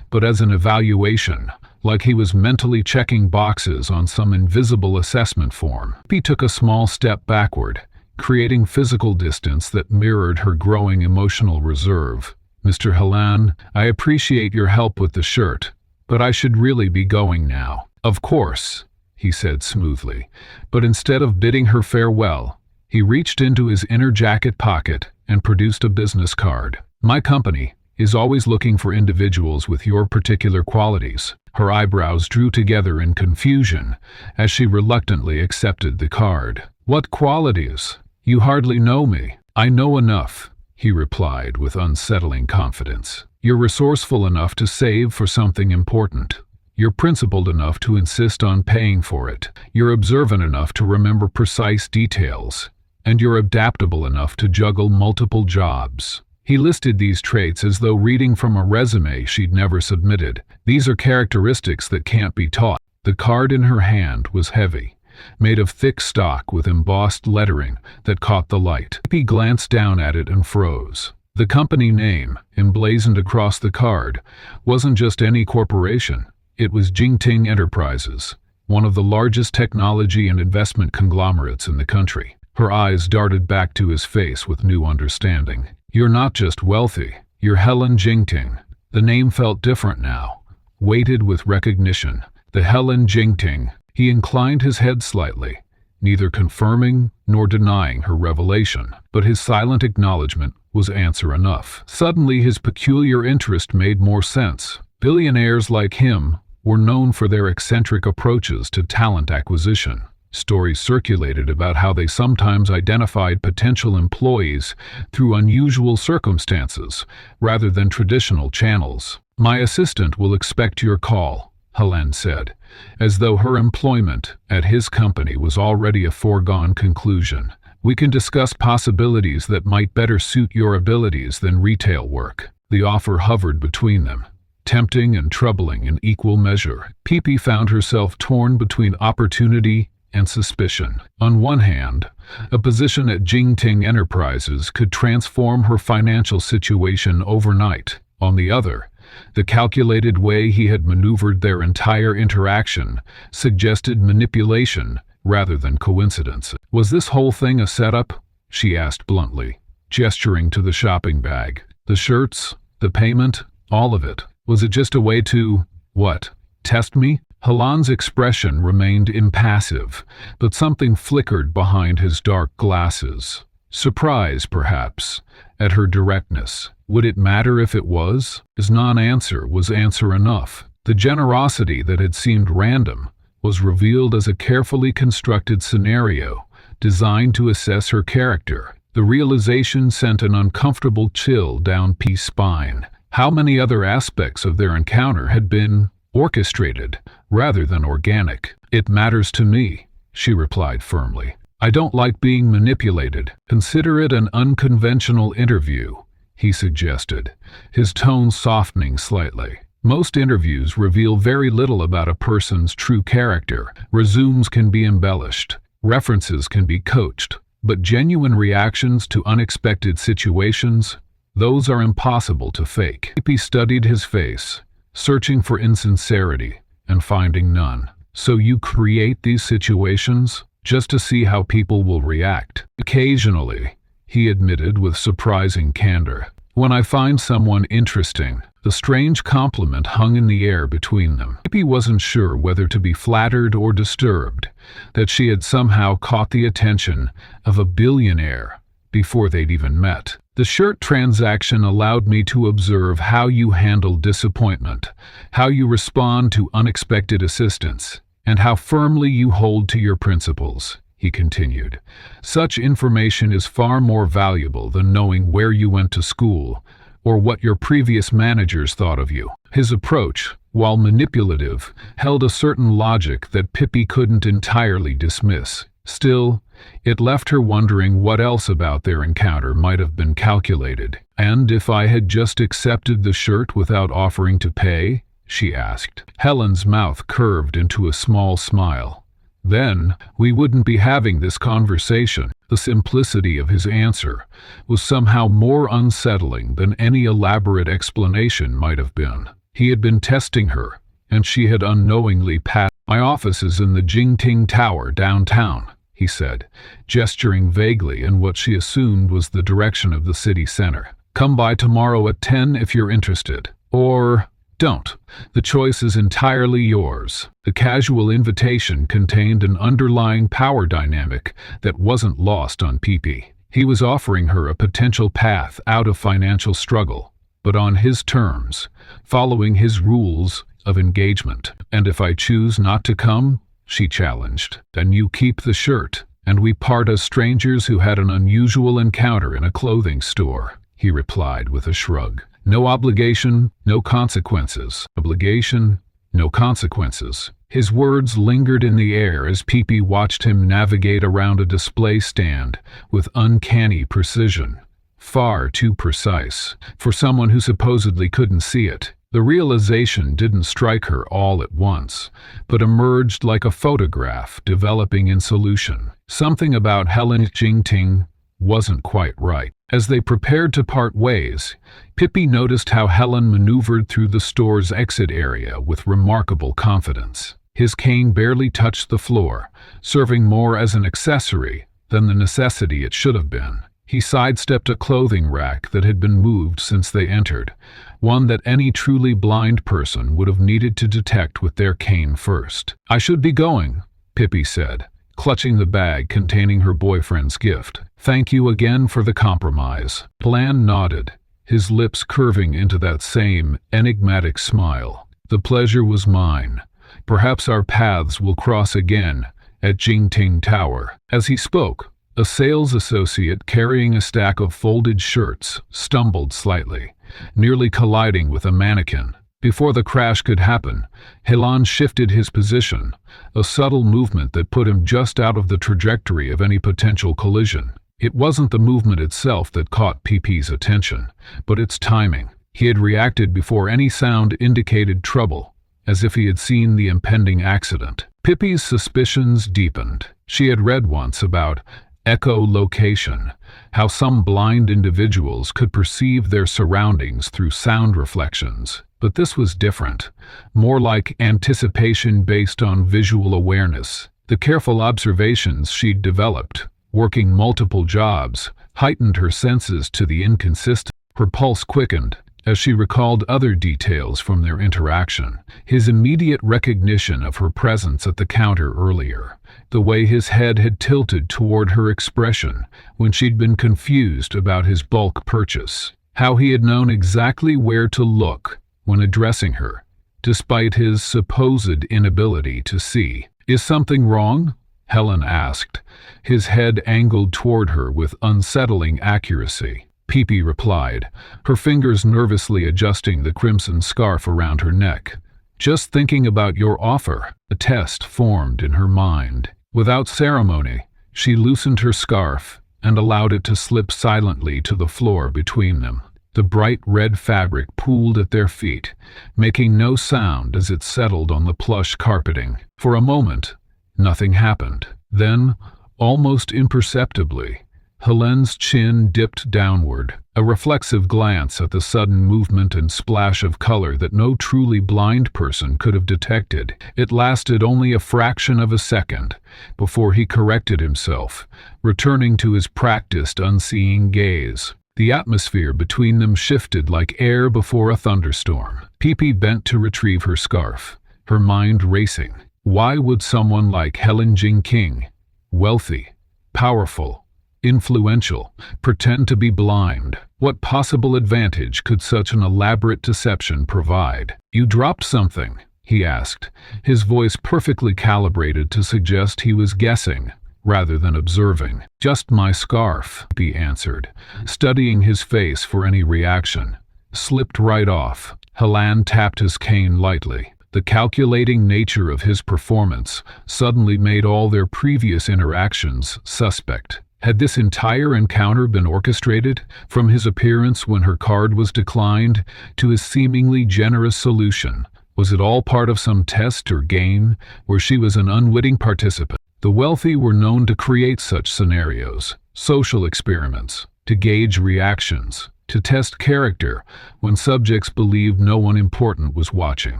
but as an evaluation, like he was mentally checking boxes on some invisible assessment form. He took a small step backward, creating physical distance that mirrored her growing emotional reserve. Mr. Helen, I appreciate your help with the shirt, but I should really be going now. Of course, he said smoothly, but instead of bidding her farewell, he reached into his inner jacket pocket and produced a business card. My company is always looking for individuals with your particular qualities. Her eyebrows drew together in confusion as she reluctantly accepted the card. What qualities? You hardly know me. I know enough, he replied with unsettling confidence. You're resourceful enough to save for something important. You're principled enough to insist on paying for it. You're observant enough to remember precise details. And you're adaptable enough to juggle multiple jobs. He listed these traits as though reading from a resume she'd never submitted. These are characteristics that can't be taught. The card in her hand was heavy, made of thick stock with embossed lettering that caught the light. He glanced down at it and froze. The company name, emblazoned across the card, wasn't just any corporation. It was Jingting Enterprises, one of the largest technology and investment conglomerates in the country. Her eyes darted back to his face with new understanding. You're not just wealthy, you're Helen Jingting. The name felt different now, weighted with recognition. The Helen Jingting. He inclined his head slightly, neither confirming nor denying her revelation, but his silent acknowledgement was answer enough. Suddenly his peculiar interest made more sense. Billionaires like him were known for their eccentric approaches to talent acquisition. Stories circulated about how they sometimes identified potential employees through unusual circumstances rather than traditional channels. My assistant will expect your call, Helen said, as though her employment at his company was already a foregone conclusion. We can discuss possibilities that might better suit your abilities than retail work. The offer hovered between them, tempting and troubling in equal measure. Pepe found herself torn between opportunity and suspicion. On one hand, a position at Jingting Enterprises could transform her financial situation overnight. On the other, the calculated way he had maneuvered their entire interaction suggested manipulation rather than coincidence. Was this whole thing a setup? She asked bluntly, gesturing to the shopping bag. The shirts, the payment, all of it. Was it just a way to, what, test me? Helen's expression remained impassive, but something flickered behind his dark glasses. Surprise, perhaps, at her directness. Would it matter if it was? His non-answer was answer enough. The generosity that had seemed random was revealed as a carefully constructed scenario designed to assess her character. The realization sent an uncomfortable chill down P's spine. How many other aspects of their encounter had been orchestrated rather than organic? It matters to me, she replied firmly. I don't like being manipulated. Consider it an unconventional interview, he suggested, his tone softening slightly. Most interviews reveal very little about a person's true character. Resumes can be embellished, references can be coached, but genuine reactions to unexpected situations, Those are impossible to fake. Pippi studied his face, searching for insincerity and finding none. So you create these situations just to see how people will react? Occasionally, he admitted with surprising candor. When I find someone interesting. The strange compliment hung in the air between them. Pippi wasn't sure whether to be flattered or disturbed that she had somehow caught the attention of a billionaire before they'd even met. The shirt transaction allowed me to observe how you handle disappointment, how you respond to unexpected assistance, and how firmly you hold to your principles, he continued. Such information is far more valuable than knowing where you went to school or what your previous managers thought of you. His approach, while manipulative, held a certain logic that Pippi couldn't entirely dismiss. Still, it left her wondering what else about their encounter might have been calculated. And if I had just accepted the shirt without offering to pay? She asked. Helen's mouth curved into a small smile. Then, we wouldn't be having this conversation. The simplicity of his answer was somehow more unsettling than any elaborate explanation might have been. He had been testing her, and she had unknowingly passed. My office is in the Jingting Tower downtown, he said, gesturing vaguely in what she assumed was the direction of the city center. Come by tomorrow at 10 if you're interested. Or don't. The choice is entirely yours. The casual invitation contained an underlying power dynamic that wasn't lost on Pippi. He was offering her a potential path out of financial struggle, but on his terms, following his rules of engagement. And if I choose not to come, she challenged, then you keep the shirt, and we part as strangers who had an unusual encounter in a clothing store, he replied with a shrug. No obligation, no consequences. Obligation, no consequences. His words lingered in the air as Pippi watched him navigate around a display stand with uncanny precision. Far too precise for someone who supposedly couldn't see it. The realization didn't strike her all at once, but emerged like a photograph developing in solution. Something about Helen Jingting wasn't quite right. As they prepared to part ways, Pippi noticed how Helen maneuvered through the store's exit area with remarkable confidence. His cane barely touched the floor, serving more as an accessory than the necessity it should have been. He sidestepped a clothing rack that had been moved since they entered, one that any truly blind person would have needed to detect with their cane first. I should be going, Pippi said, clutching the bag containing her boyfriend's gift. Thank you again for the compromise. Bland nodded, his lips curving into that same enigmatic smile. The pleasure was mine. Perhaps our paths will cross again at Jingting Tower. As he spoke, a sales associate carrying a stack of folded shirts stumbled slightly, nearly colliding with a mannequin. Before the crash could happen, Helen shifted his position, a subtle movement that put him just out of the trajectory of any potential collision. It wasn't the movement itself that caught Pippi's attention, but its timing. He had reacted before any sound indicated trouble, as if he had seen the impending accident. Pippi's suspicions deepened. She had read once about echolocation, how some blind individuals could perceive their surroundings through sound reflections. But this was different, more like anticipation based on visual awareness. The careful observations she'd developed, working multiple jobs, heightened her senses to the inconsistent. Her pulse quickened as she recalled other details from their interaction. His immediate recognition of her presence at the counter earlier, the way his head had tilted toward her expression when she'd been confused about his bulk purchase, how he had known exactly where to look when addressing her, despite his supposed inability to see. Is something wrong? Helen asked, his head angled toward her with unsettling accuracy. Pippi replied, her fingers nervously adjusting the crimson scarf around her neck. Just thinking about your offer. A test formed in her mind. Without ceremony, she loosened her scarf and allowed it to slip silently to the floor between them. The bright red fabric pooled at their feet, making no sound as it settled on the plush carpeting. For a moment, nothing happened. Then, almost imperceptibly, Helen's chin dipped downward, A reflexive glance at the sudden movement and splash of color that no truly blind person could have detected. It lasted only a fraction of a second before he corrected himself, returning to his practiced unseeing gaze. The atmosphere between them shifted like air before a thunderstorm. Pippi bent to retrieve her scarf, her mind racing. Why would someone like Helen Jingting, wealthy, powerful, influential, pretend to be blind? What possible advantage could such an elaborate deception provide? "You dropped something," he asked, his voice perfectly calibrated to suggest he was guessing rather than observing. "Just my scarf," he answered, studying his face for any reaction. "Slipped right off." Helen tapped his cane lightly. The calculating nature of his performance suddenly made all their previous interactions suspect. Had this entire encounter been orchestrated, from his appearance when her card was declined to his seemingly generous solution? Was it all part of some test or game where she was an unwitting participant? The wealthy were known to create such scenarios, social experiments, to gauge reactions, to test character when subjects believed no one important was watching.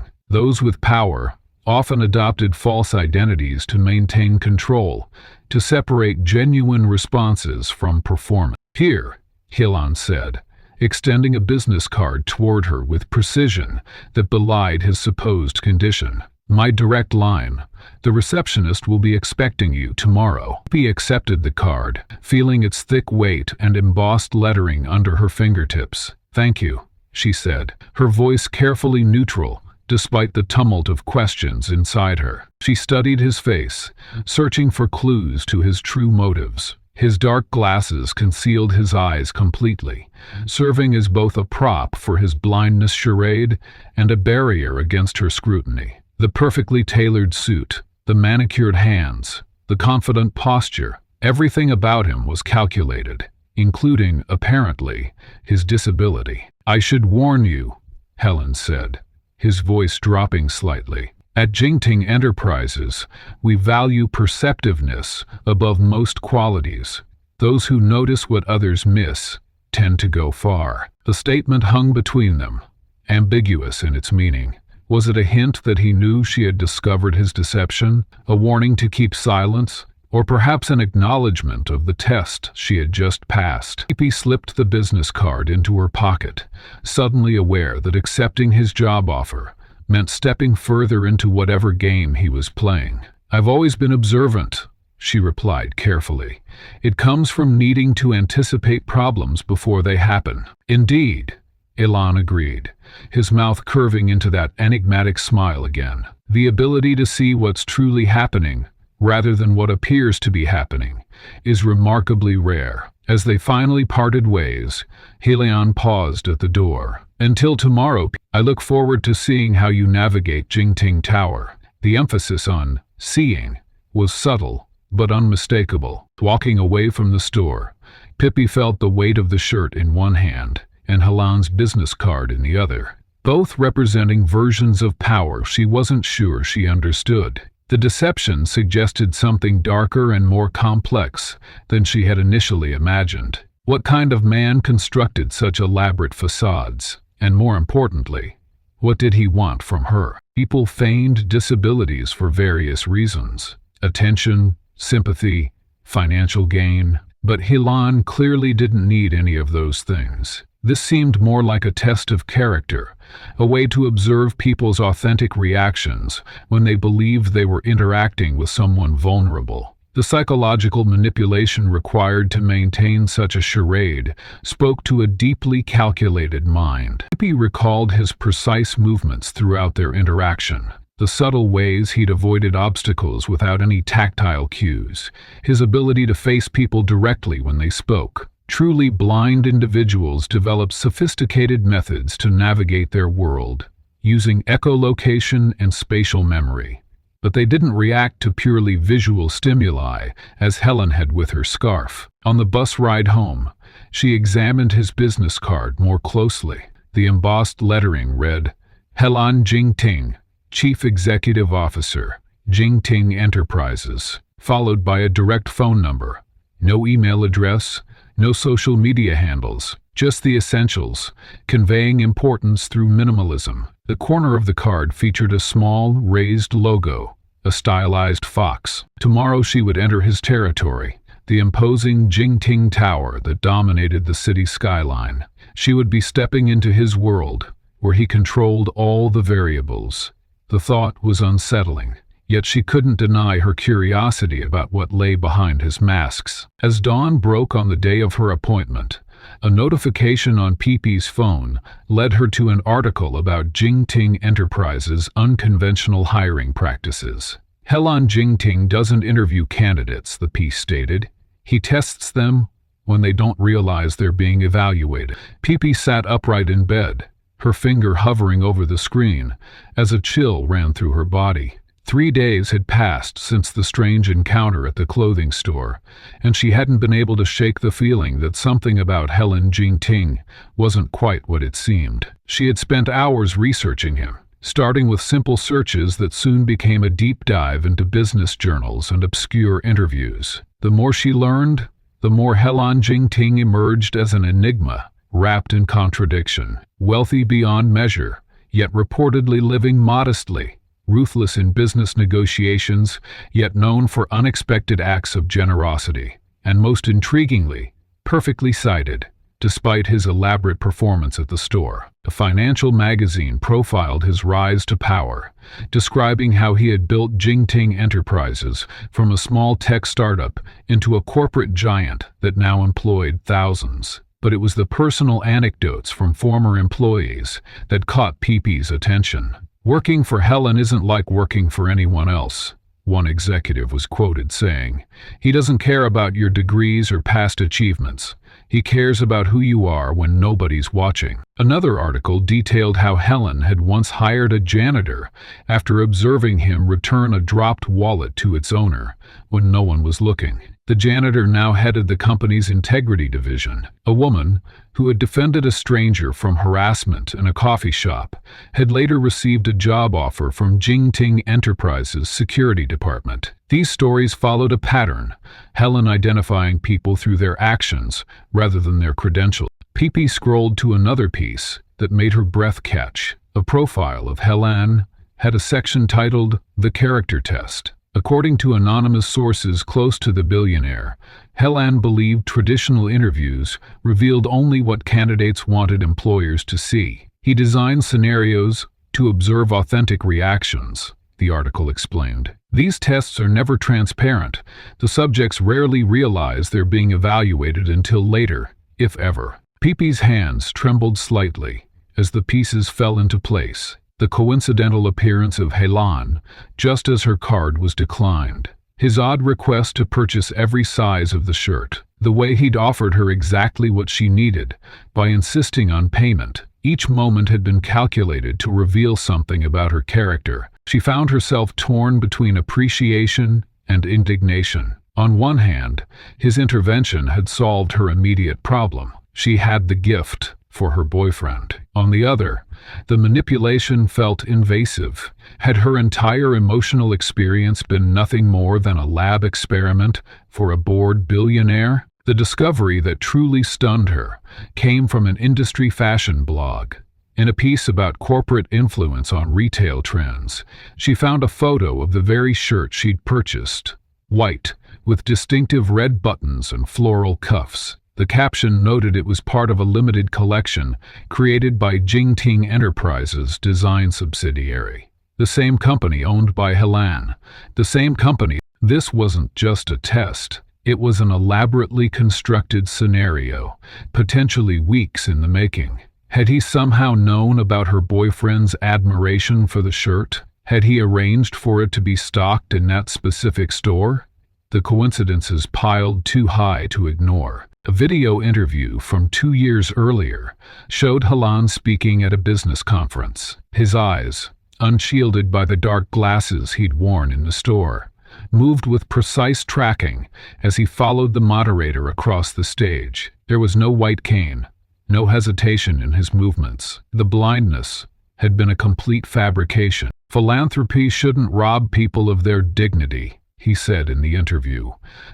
Those with power often adopted false identities to maintain control, to separate genuine responses from performance. "Here," Helen said, extending a business card toward her with precision that belied his supposed condition. "My direct line. The receptionist will be expecting you tomorrow." He accepted the card, feeling its thick weight and embossed lettering under her fingertips. "Thank you," she said, her voice carefully neutral, despite the tumult of questions inside her. She studied his face, searching for clues to his true motives. His dark glasses concealed his eyes completely, serving as both a prop for his blindness charade and a barrier against her scrutiny. The perfectly tailored suit, the manicured hands, the confident posture, everything about him was calculated, including, apparently, his disability. "I should warn you," Helen said, his voice dropping slightly. "At Jingting Enterprises, we value perceptiveness above most qualities. Those who notice what others miss tend to go far." The statement hung between them, ambiguous in its meaning. Was it a hint that he knew she had discovered his deception, a warning to keep silence, or perhaps an acknowledgement of the test she had just passed? Pippi slipped the business card into her pocket, suddenly aware that accepting his job offer meant stepping further into whatever game he was playing. "I've always been observant," she replied carefully. "It comes from needing to anticipate problems before they happen." "Indeed," Helen agreed, his mouth curving into that enigmatic smile again. "The ability to see what's truly happening, rather than what appears to be happening, is remarkably rare." As they finally parted ways, Helion paused at the door. "Until tomorrow, I look forward to seeing how you navigate Jingting Tower." The emphasis on seeing was subtle but unmistakable. Walking away from the store, Pippi felt the weight of the shirt in one hand and Helen's business card in the other, both representing versions of power she wasn't sure she understood. The deception suggested something darker and more complex than she had initially imagined. What kind of man constructed such elaborate facades? And more importantly, what did he want from her? People feigned disabilities for various reasons: attention, sympathy, financial gain. But Helen clearly didn't need any of those things. This seemed more like a test of character, a way to observe people's authentic reactions when they believed they were interacting with someone vulnerable. The psychological manipulation required to maintain such a charade spoke to a deeply calculated mind. Pippi recalled his precise movements throughout their interaction, the subtle ways he'd avoided obstacles without any tactile cues, his ability to face people directly when they spoke. Truly blind individuals develop sophisticated methods to navigate their world, using echolocation and spatial memory. But they didn't react to purely visual stimuli, as Helen had with her scarf. On the bus ride home, she examined his business card more closely. The embossed lettering read, "Helen Jingting, Chief Executive Officer, Jingting Enterprises," followed by a direct phone number. No email address, No social media handles, just the essentials, conveying importance through minimalism. The corner of the card featured a small, raised logo, a stylized fox. Tomorrow she would enter his territory, the imposing Jingting Tower that dominated the city skyline. She would be stepping into his world, where he controlled all the variables. The thought was unsettling, yet she couldn't deny her curiosity about what lay behind his masks. As dawn broke on the day of her appointment, a notification on Pipi's phone led her to an article about Jingting Enterprises' unconventional hiring practices. Helen Jingting doesn't interview candidates, the piece stated. He tests them when they don't realize they're being evaluated. Pipi sat upright in bed, her finger hovering over the screen, as a chill ran through her body. 3 days had passed since the strange encounter at the clothing store, and she hadn't been able to shake the feeling that something about Helen Jingting wasn't quite what it seemed. She had spent hours researching him, starting with simple searches that soon became a deep dive into business journals and obscure interviews. The more she learned, the more Helen Jingting emerged as an enigma, wrapped in contradiction. Wealthy beyond measure, yet reportedly living modestly. Ruthless in business negotiations, yet known for unexpected acts of generosity. And most intriguingly, perfectly sighted, despite his elaborate performance at the store. A financial magazine profiled his rise to power, describing how he had built Jingting Enterprises from a small tech startup into a corporate giant that now employed thousands. But it was the personal anecdotes from former employees that caught Pipi's attention. "Working for Helen isn't like working for anyone else," one executive was quoted saying. "He doesn't care about your degrees or past achievements. He cares about who you are when nobody's watching." Another article detailed how Helen had once hired a janitor after observing him return a dropped wallet to its owner when no one was looking. The janitor now headed the company's integrity division. A woman, who had defended a stranger from harassment in a coffee shop, had later received a job offer from Jingting Enterprises' security department. These stories followed a pattern, Helen identifying people through their actions rather than their credentials. Pipi scrolled to another piece that made her breath catch. A profile of Helen had a section titled "The Character Test." According to anonymous sources close to the billionaire, Helen believed traditional interviews revealed only what candidates wanted employers to see. He designed scenarios to observe authentic reactions, the article explained. These tests are never transparent. The subjects rarely realize they're being evaluated until later, if ever. Pipi's hands trembled slightly as the pieces fell into place. The coincidental appearance of Helen, just as her card was declined. His odd request to purchase every size of the shirt. The way he'd offered her exactly what she needed, by insisting on payment. Each moment had been calculated to reveal something about her character. She found herself torn between appreciation and indignation. On one hand, his intervention had solved her immediate problem. She had the gift for her boyfriend. On the other, the manipulation felt invasive. Had her entire emotional experience been nothing more than a lab experiment for a bored billionaire? The discovery that truly stunned her came from an industry fashion blog. In a piece about corporate influence on retail trends, she found a photo of the very shirt she'd purchased. White, with distinctive red buttons and floral cuffs. The caption noted it was part of a limited collection created by Jingting Enterprises' design subsidiary. The same company owned by Helen. The same company. This wasn't just a test. It was an elaborately constructed scenario, potentially weeks in the making. Had he somehow known about her boyfriend's admiration for the shirt? Had he arranged for it to be stocked in that specific store? The coincidences piled too high to ignore. A video interview from 2 years earlier showed Helen speaking at a business conference. His eyes, unshielded by the dark glasses he'd worn in the store, moved with precise tracking as he followed the moderator across the stage. There was no white cane, no hesitation in his movements. The blindness had been a complete fabrication. "Philanthropy shouldn't rob people of their dignity," he said in the interview.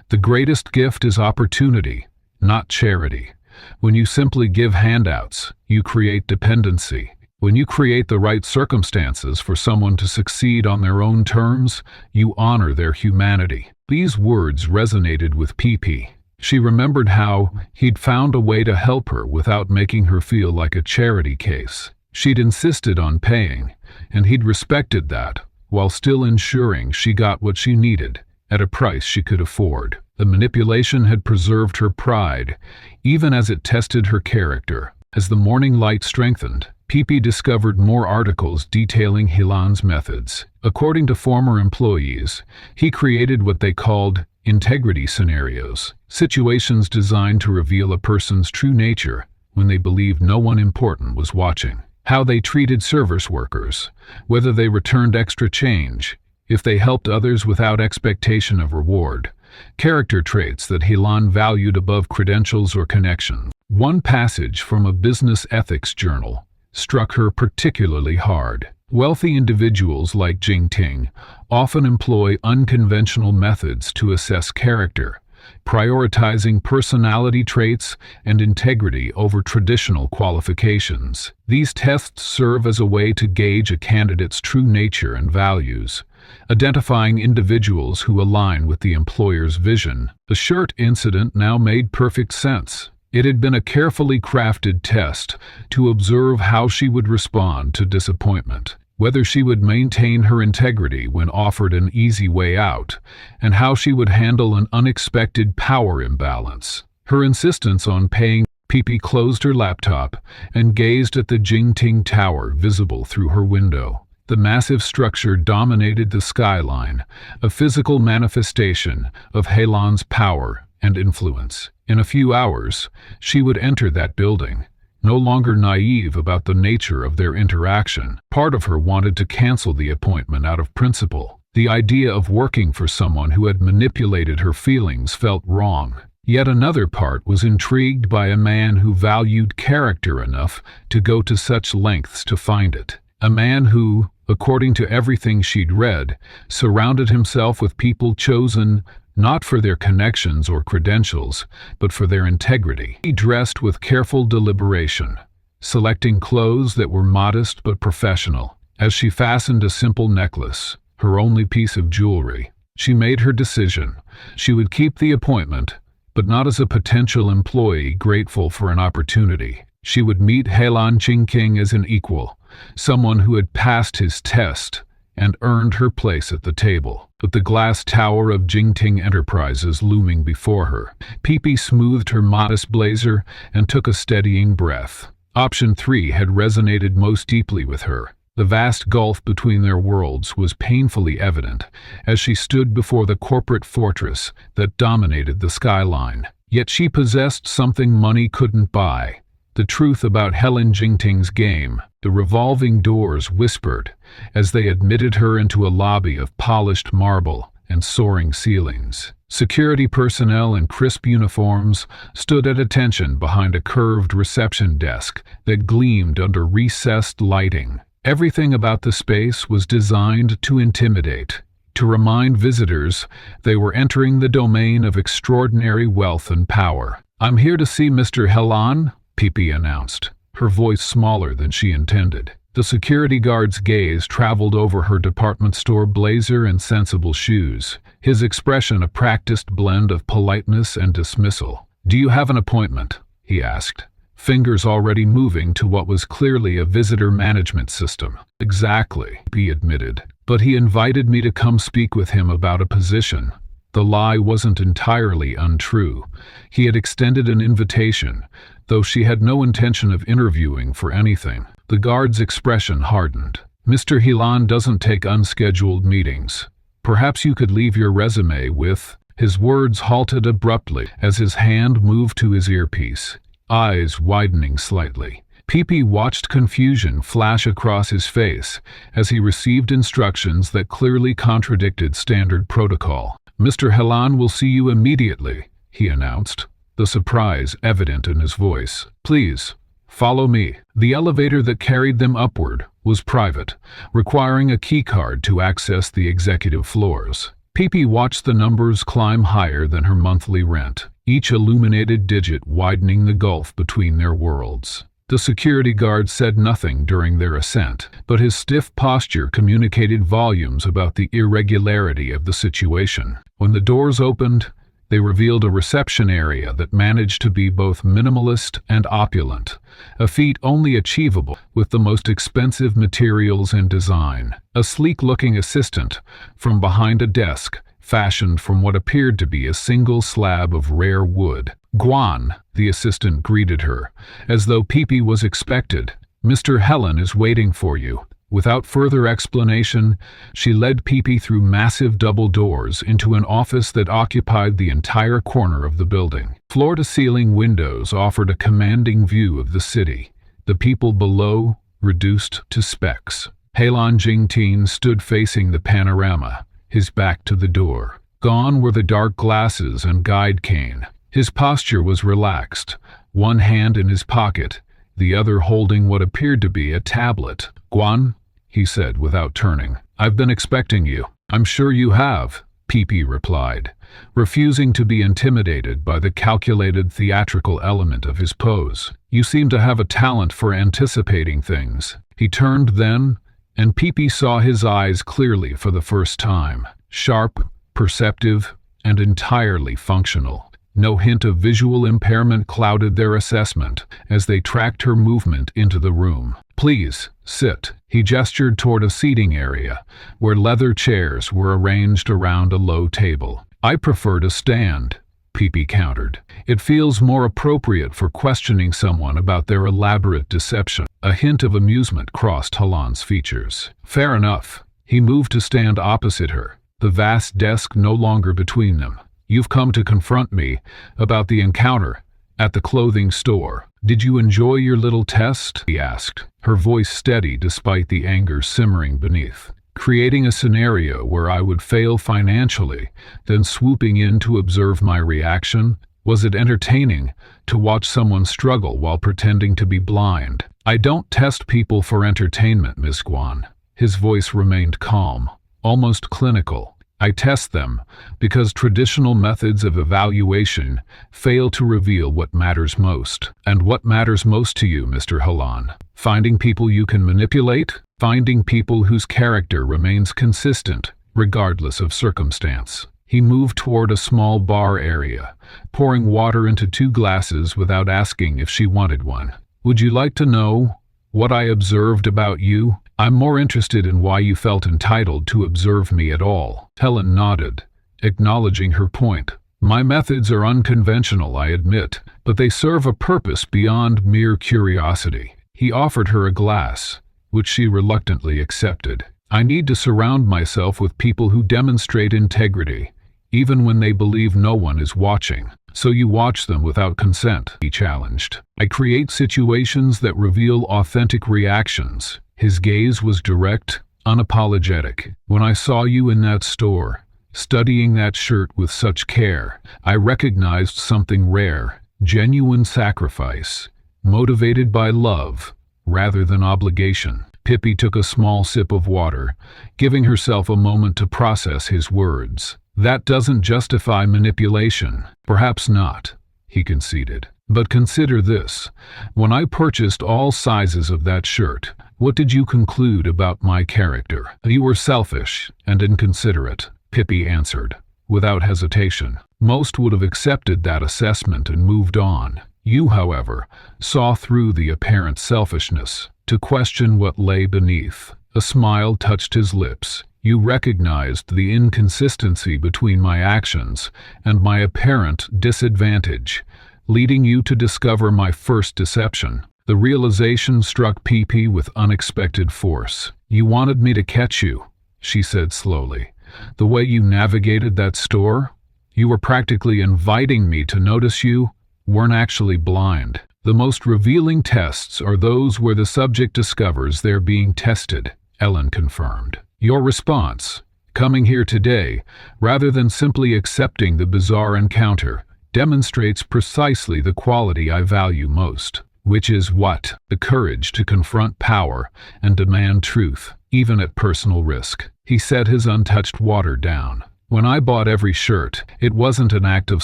"The greatest gift is opportunity, not charity. When you simply give handouts, you create dependency. When you create the right circumstances for someone to succeed on their own terms, you honor their humanity. These words resonated with Pee. She remembered how he'd found a way to help her without making her feel like a charity case. She'd insisted on paying, and he'd respected that, while still ensuring she got what she needed, at a price she could afford. The manipulation had preserved her pride, even as it tested her character. As the morning light strengthened, Pee discovered more articles detailing Helen's methods. According to former employees, he created what they called integrity scenarios, situations designed to reveal a person's true nature when they believed no one important was watching. How they treated service workers, whether they returned extra change, if they helped others without expectation of reward. Character traits that Helen valued above credentials or connections. One passage from a business ethics journal struck her particularly hard. Wealthy individuals like Jingting often employ unconventional methods to assess character, prioritizing personality traits and integrity over traditional qualifications. These tests serve as a way to gauge a candidate's true nature and values, identifying individuals who align with the employer's vision. The shirt incident now made perfect sense. It had been a carefully crafted test to observe how she would respond to disappointment, whether she would maintain her integrity when offered an easy way out, and how she would handle an unexpected power imbalance. Her insistence on paying. Pee closed her laptop and gazed at the Jingting Tower visible through her window. The massive structure dominated the skyline, a physical manifestation of Helen's power and influence. In a few hours, she would enter that building, no longer naive about the nature of their interaction. Part of her wanted to cancel the appointment out of principle. The idea of working for someone who had manipulated her feelings felt wrong. Yet another part was intrigued by a man who valued character enough to go to such lengths to find it. A man who, according to everything she'd read, surrounded himself with people chosen not for their connections or credentials, but for their integrity. He dressed with careful deliberation, selecting clothes that were modest but professional. As she fastened a simple necklace, her only piece of jewelry, she made her decision. She would keep the appointment, but not as a potential employee grateful for an opportunity. She would meet Helen Jingting as an equal, someone who had passed his test and earned her place at the table. With the glass tower of Jingting Enterprises looming before her, Pee smoothed her modest blazer and took a steadying breath. Option 3 had resonated most deeply with her. The vast gulf between their worlds was painfully evident as she stood before the corporate fortress that dominated the skyline. Yet she possessed something money couldn't buy: the truth about Helen Jingting's game. The revolving doors whispered as they admitted her into a lobby of polished marble and soaring ceilings. Security personnel in crisp uniforms stood at attention behind a curved reception desk that gleamed under recessed lighting. Everything about the space was designed to intimidate, to remind visitors they were entering the domain of extraordinary wealth and power. "I'm here to see Mr. Helen," Pee announced, her voice smaller than she intended. The security guard's gaze traveled over her department store blazer and sensible shoes, his expression a practiced blend of politeness and dismissal. "Do you have an appointment?" he asked, fingers already moving to what was clearly a visitor management system. "Exactly," he admitted, "but he invited me to come speak with him about a position." The lie wasn't entirely untrue. He had extended an invitation, though she had no intention of interviewing for anything. The guard's expression hardened. "Mr. Helen doesn't take unscheduled meetings. Perhaps you could leave your resume with—" His words halted abruptly as his hand moved to his earpiece, eyes widening slightly. Pee watched confusion flash across his face as he received instructions that clearly contradicted standard protocol. "Mr. Helen will see you immediately," he announced, the surprise evident in his voice. "Please, follow me." The elevator that carried them upward was private, requiring a keycard to access the executive floors. Pee watched the numbers climb higher than her monthly rent. each illuminated digit widening the gulf between their worlds. The security guard said nothing during their ascent, but his stiff posture communicated volumes about the irregularity of the situation. When the doors opened, they revealed a reception area that managed to be both minimalist and opulent, a feat only achievable with the most expensive materials and design. A sleek-looking assistant, from behind a desk, fashioned from what appeared to be a single slab of rare wood. "Guan," the assistant greeted her, as though Pepe was expected. "Mr. Helen is waiting for you." Without further explanation, she led Pepe through massive double doors into an office that occupied the entire corner of the building. Floor-to-ceiling windows offered a commanding view of the city, the people below reduced to specks. Helen Jingtin stood facing the panorama, his back to the door. Gone were the dark glasses and guide cane. His posture was relaxed, one hand in his pocket, the other holding what appeared to be a tablet. "Guan," he said without turning, "I've been expecting you." "I'm sure you have," Pepe replied, refusing to be intimidated by the calculated theatrical element of his pose. "You seem to have a talent for anticipating things." He turned then, and Pepe saw his eyes clearly for the first time. Sharp, perceptive, and entirely functional. No hint of visual impairment clouded their assessment as they tracked her movement into the room. "Please, sit." He gestured toward a seating area, where leather chairs were arranged around a low table. "I prefer to stand," Pepe countered. "It feels more appropriate for questioning someone about their elaborate deception." A hint of amusement crossed Helen's features. "Fair enough." He moved to stand opposite her, the vast desk no longer between them. "You've come to confront me about the encounter at the clothing store. Did you enjoy your little test?" he asked, her voice steady despite the anger simmering beneath. "Creating a scenario where I would fail financially, then swooping in to observe my reaction? Was it entertaining to watch someone struggle while pretending to be blind?" "I don't test people for entertainment, Miss Guan." His voice remained calm, almost clinical. "I test them because traditional methods of evaluation fail to reveal what matters most." "And what matters most to you, Mr. Helen?" "Finding people you can manipulate, finding people whose character remains consistent, regardless of circumstance." He moved toward a small bar area, pouring water into 2 glasses without asking if she wanted one. "Would you like to know what I observed about you?" "I'm more interested in why you felt entitled to observe me at all." Helen nodded, acknowledging her point. "My methods are unconventional, I admit, but they serve a purpose beyond mere curiosity." He offered her a glass, which she reluctantly accepted. "I need to surround myself with people who demonstrate integrity, even when they believe no one is watching." "So you watch them without consent," he challenged. "I create situations that reveal authentic reactions." His gaze was direct, unapologetic. "When I saw you in that store, studying that shirt with such care, I recognized something rare, genuine sacrifice, motivated by love rather than obligation." Pippi took a small sip of water, giving herself a moment to process his words. "That doesn't justify manipulation." "Perhaps not," he conceded. "But consider this. When I purchased all sizes of that shirt, what did you conclude about my character?" "You were selfish and inconsiderate," Pippi answered, without hesitation. Most would have accepted that assessment and moved on. You, however, saw through the apparent selfishness to question what lay beneath. A smile touched his lips. "You recognized the inconsistency between my actions and my apparent disadvantage, leading you to discover my first deception." The realization struck Pepe with unexpected force. "You wanted me to catch you," she said slowly. "The way you navigated that store? You were practically inviting me to notice you weren't actually blind." "The most revealing tests are those where the subject discovers they're being tested," Helen confirmed. "Your response, coming here today, rather than simply accepting the bizarre encounter, demonstrates precisely the quality I value most." "Which is what?" "The courage to confront power and demand truth, even at personal risk." He set his untouched water down. When I bought every shirt, it wasn't an act of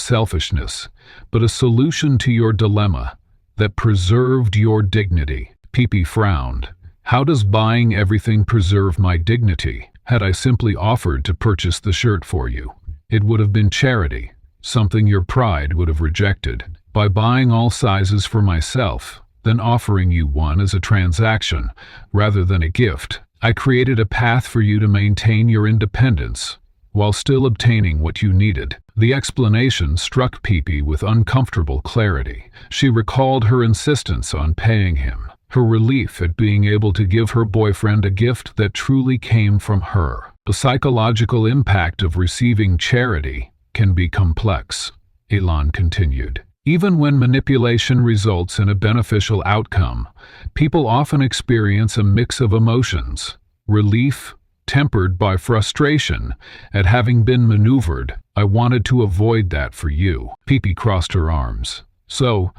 selfishness, but a solution to your dilemma that preserved your dignity. Pippi frowned. How does buying everything preserve my dignity? Had I simply offered to purchase the shirt for you, it would have been charity, something your pride would have rejected. By buying all sizes for myself, then offering you one as a transaction rather than a gift, I created a path for you to maintain your independence while still obtaining what you needed. The explanation struck Pippi with uncomfortable clarity. She recalled her insistence on paying him, her relief at being able to give her boyfriend a gift that truly came from her. The psychological impact of receiving charity can be complex, Helen continued. Even when manipulation results in a beneficial outcome, people often experience a mix of emotions: relief, tempered by frustration at having been maneuvered. I wanted to avoid that for you. Pippi crossed her arms. So,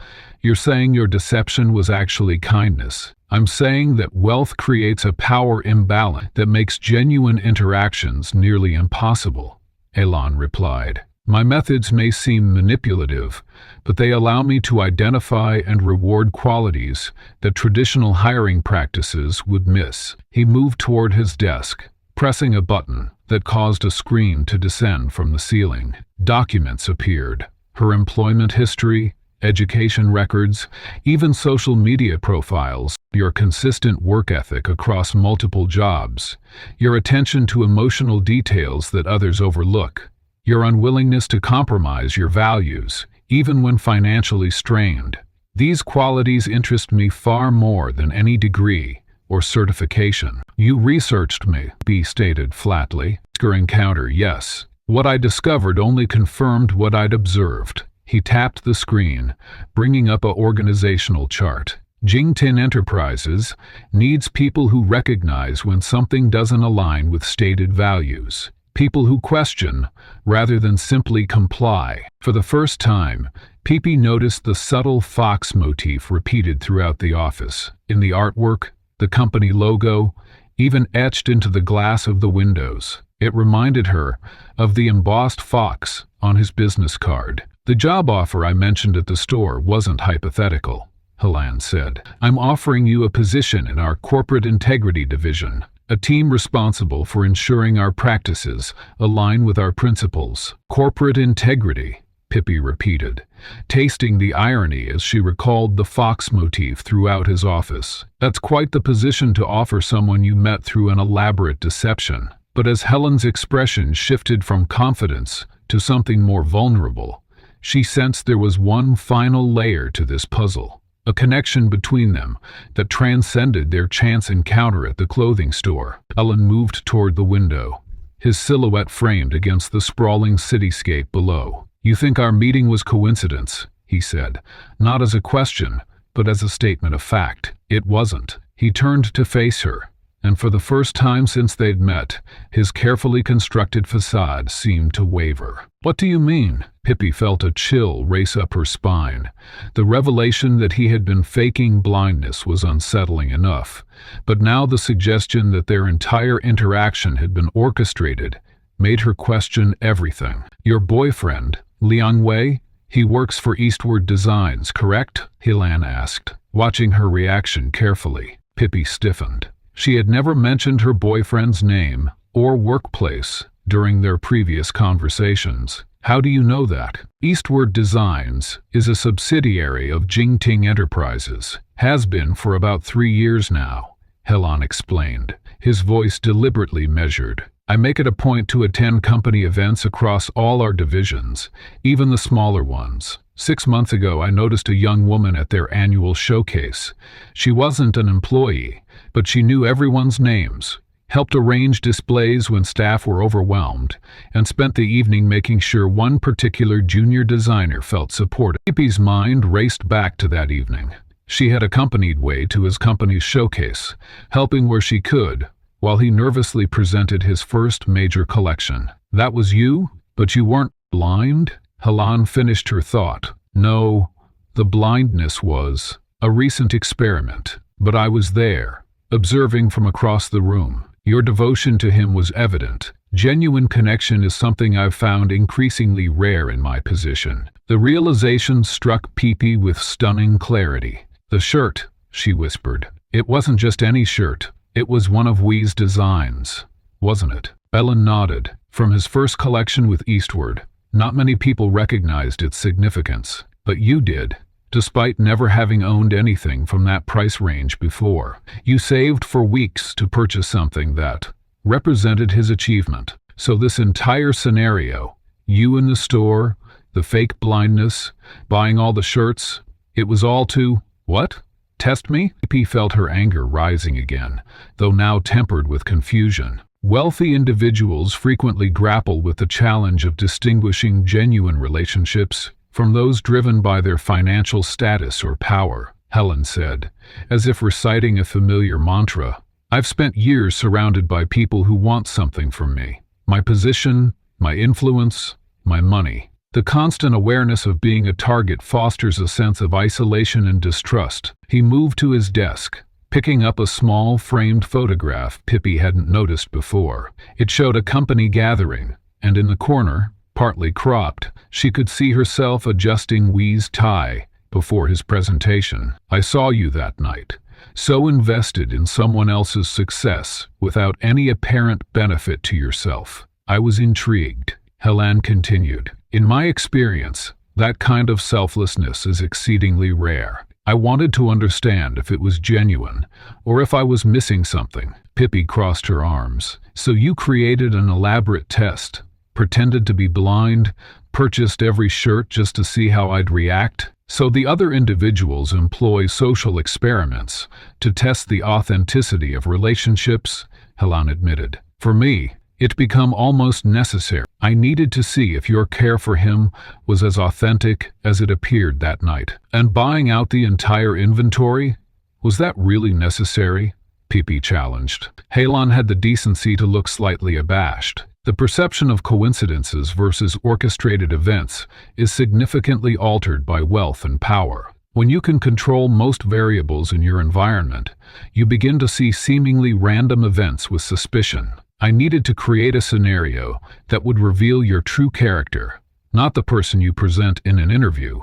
you're saying your deception was actually kindness? I'm saying that wealth creates a power imbalance that makes genuine interactions nearly impossible, Helen replied. My methods may seem manipulative, but they allow me to identify and reward qualities that traditional hiring practices would miss. He moved toward his desk, pressing a button that caused a screen to descend from the ceiling. Documents appeared: her employment history, education records, even social media profiles. Your consistent work ethic across multiple jobs, your attention to emotional details that others overlook, your unwillingness to compromise your values, even when financially strained. These qualities interest me far more than any degree or certification. You researched me, B stated flatly. Encounter, yes. What I discovered only confirmed what I'd observed. He tapped the screen, bringing up a organizational chart. Jingtin Enterprises needs people who recognize when something doesn't align with stated values. People who question, rather than simply comply. For the first time, Pippi noticed the subtle fox motif repeated throughout the office. In the artwork, the company logo, even etched into the glass of the windows. It reminded her of the embossed fox on his business card. The job offer I mentioned at the store wasn't hypothetical, Helen said. I'm offering you a position in our corporate integrity division, a team responsible for ensuring our practices align with our principles. Corporate integrity, Pippi repeated, tasting the irony as she recalled the fox motif throughout his office. That's quite the position to offer someone you met through an elaborate deception. But as Helen's expression shifted from confidence to something more vulnerable, she sensed there was one final layer to this puzzle. A connection between them that transcended their chance encounter at the clothing store. Helen moved toward the window, his silhouette framed against the sprawling cityscape below. You think our meeting was coincidence, he said, not as a question, but as a statement of fact. It wasn't. He turned to face her, and for the first time since they'd met, his carefully constructed facade seemed to waver. What do you mean? Pippi felt a chill race up her spine. The revelation that he had been faking blindness was unsettling enough, but now the suggestion that their entire interaction had been orchestrated made her question everything. Your boyfriend, Liang Wei? He works for Eastward Designs, correct? Helen asked, watching her reaction carefully. Pippi stiffened. She had never mentioned her boyfriend's name or workplace during their previous conversations. How do you know that? Eastward Designs is a subsidiary of Jingting Enterprises. Has been for about 3 years now, Helen explained, his voice deliberately measured. I make it a point to attend company events across all our divisions, even the smaller ones. 6 months ago, I noticed a young woman at their annual showcase. She wasn't an employee, but she knew everyone's names, helped arrange displays when staff were overwhelmed, and spent the evening making sure one particular junior designer felt supported. Pippi's mind raced back to that evening. She had accompanied Wei to his company's showcase, helping where she could, while he nervously presented his first major collection. That was you? But you weren't blind? Helen finished her thought. No, the blindness was a recent experiment, but I was there, observing from across the room. Your devotion to him was evident. Genuine connection is something I've found increasingly rare in my position. The realization struck Pippi with stunning clarity. The shirt, she whispered. It wasn't just any shirt. It was one of Wee's designs, wasn't it? Helen nodded. From his first collection with Eastward, not many people recognized its significance. But you did. Despite never having owned anything from that price range before, you saved for weeks to purchase something that represented his achievement. So this entire scenario, you in the store, the fake blindness, buying all the shirts, it was all to, what? Test me? Pippi felt her anger rising again, though now tempered with confusion. Wealthy individuals frequently grapple with the challenge of distinguishing genuine relationships from those driven by their financial status or power, Helen said, as if reciting a familiar mantra. I've spent years surrounded by people who want something from me. My position, my influence, my money. The constant awareness of being a target fosters a sense of isolation and distrust. He moved to his desk, picking up a small framed photograph Pippi hadn't noticed before. It showed a company gathering, and in the corner, partly cropped, she could see herself adjusting Wee's tie before his presentation. I saw you that night, so invested in someone else's success without any apparent benefit to yourself. I was intrigued. Helen continued. In my experience, that kind of selflessness is exceedingly rare. I wanted to understand if it was genuine, or if I was missing something. Pippi crossed her arms. So you created an elaborate test, pretended to be blind, purchased every shirt just to see how I'd react? So the other individuals employ social experiments to test the authenticity of relationships, Helen admitted. For me, it became almost necessary. I needed to see if your care for him was as authentic as it appeared that night. And buying out the entire inventory? Was that really necessary? Pippi challenged. Helen had the decency to look slightly abashed. The perception of coincidences versus orchestrated events is significantly altered by wealth and power. When you can control most variables in your environment, you begin to see seemingly random events with suspicion. I needed to create a scenario that would reveal your true character, not the person you present in an interview,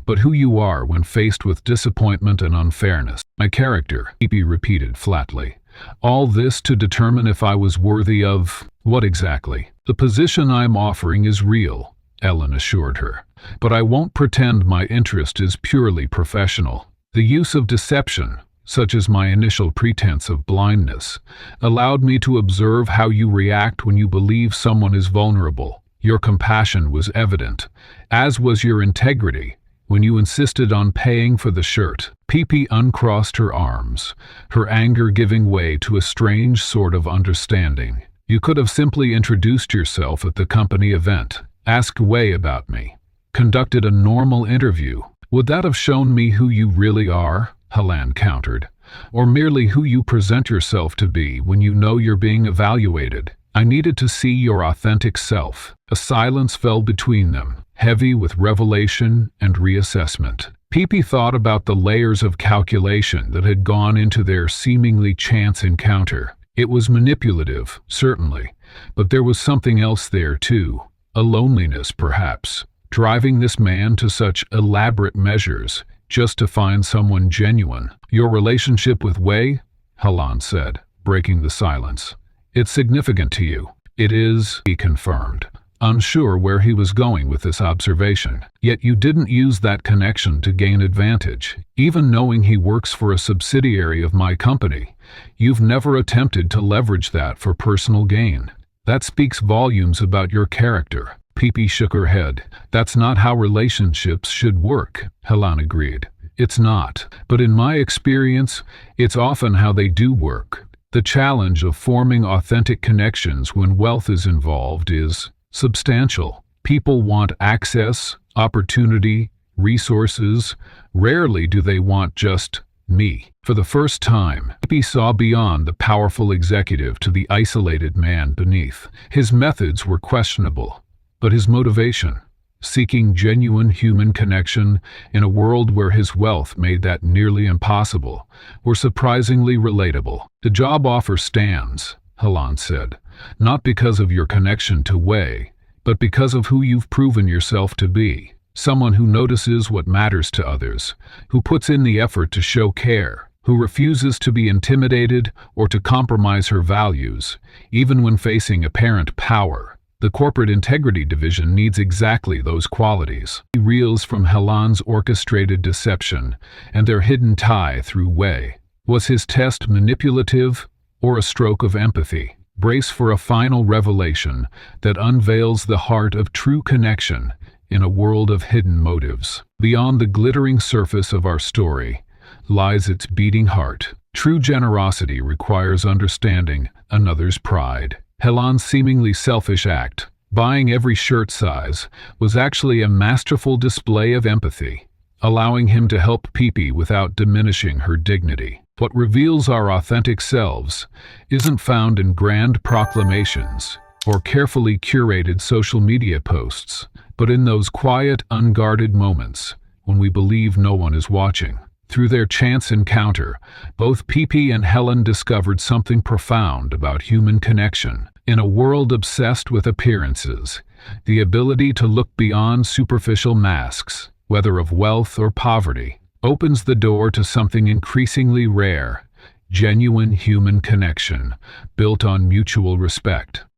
but who you are when faced with disappointment and unfairness. My character, Pippi repeated flatly. All this to determine if I was worthy of what exactly? The position I'm offering is real, Helen assured her, but I won't pretend my interest is purely professional. The use of deception, such as my initial pretense of blindness, allowed me to observe how you react when you believe someone is vulnerable. Your compassion was evident, as was your integrity when you insisted on paying for the shirt. Pippi uncrossed her arms, her anger giving way to a strange sort of understanding. You could have simply introduced yourself at the company event, asked Wei about me, conducted a normal interview. Would that have shown me who you really are? Helen countered. Or merely who you present yourself to be when you know you're being evaluated? I needed to see your authentic self. A silence fell between them, heavy with revelation and reassessment. Pippi thought about the layers of calculation that had gone into their seemingly chance encounter. It was manipulative, certainly, but there was something else there too. A loneliness, perhaps, driving this man to such elaborate measures just to find someone genuine. Your relationship with Wei? Helen said, breaking the silence. It's significant to you. It is, he confirmed, unsure where he was going with this observation. Yet you didn't use that connection to gain advantage. Even knowing he works for a subsidiary of my company, you've never attempted to leverage that for personal gain. That speaks volumes about your character. Pippi shook her head. That's not how relationships should work, Helen agreed. It's not, but in my experience, it's often how they do work. The challenge of forming authentic connections when wealth is involved is substantial. People want access, opportunity, resources. Rarely do they want just me. For the first time, Pippi saw beyond the powerful executive to the isolated man beneath. His methods were questionable, but his motivation, seeking genuine human connection in a world where his wealth made that nearly impossible, were surprisingly relatable. The job offer stands, Helen said. Not because of your connection to Wei, but because of who you've proven yourself to be. Someone who notices what matters to others, who puts in the effort to show care, who refuses to be intimidated or to compromise her values, even when facing apparent power. The corporate integrity division needs exactly those qualities. He reels from Helen's orchestrated deception and their hidden tie through Wei. Was his test manipulative or a stroke of empathy? Brace for a final revelation that unveils the heart of true connection in a world of hidden motives. Beyond the glittering surface of our story lies its beating heart. True generosity requires understanding another's pride. Helen's seemingly selfish act, buying every shirt size, was actually a masterful display of empathy, allowing him to help Pipi without diminishing her dignity. What reveals our authentic selves isn't found in grand proclamations or carefully curated social media posts, but in those quiet, unguarded moments when we believe no one is watching. Through their chance encounter, both Pipi and Helen discovered something profound about human connection. In a world obsessed with appearances, the ability to look beyond superficial masks, whether of wealth or poverty, opens the door to something increasingly rare: genuine human connection, built on mutual respect.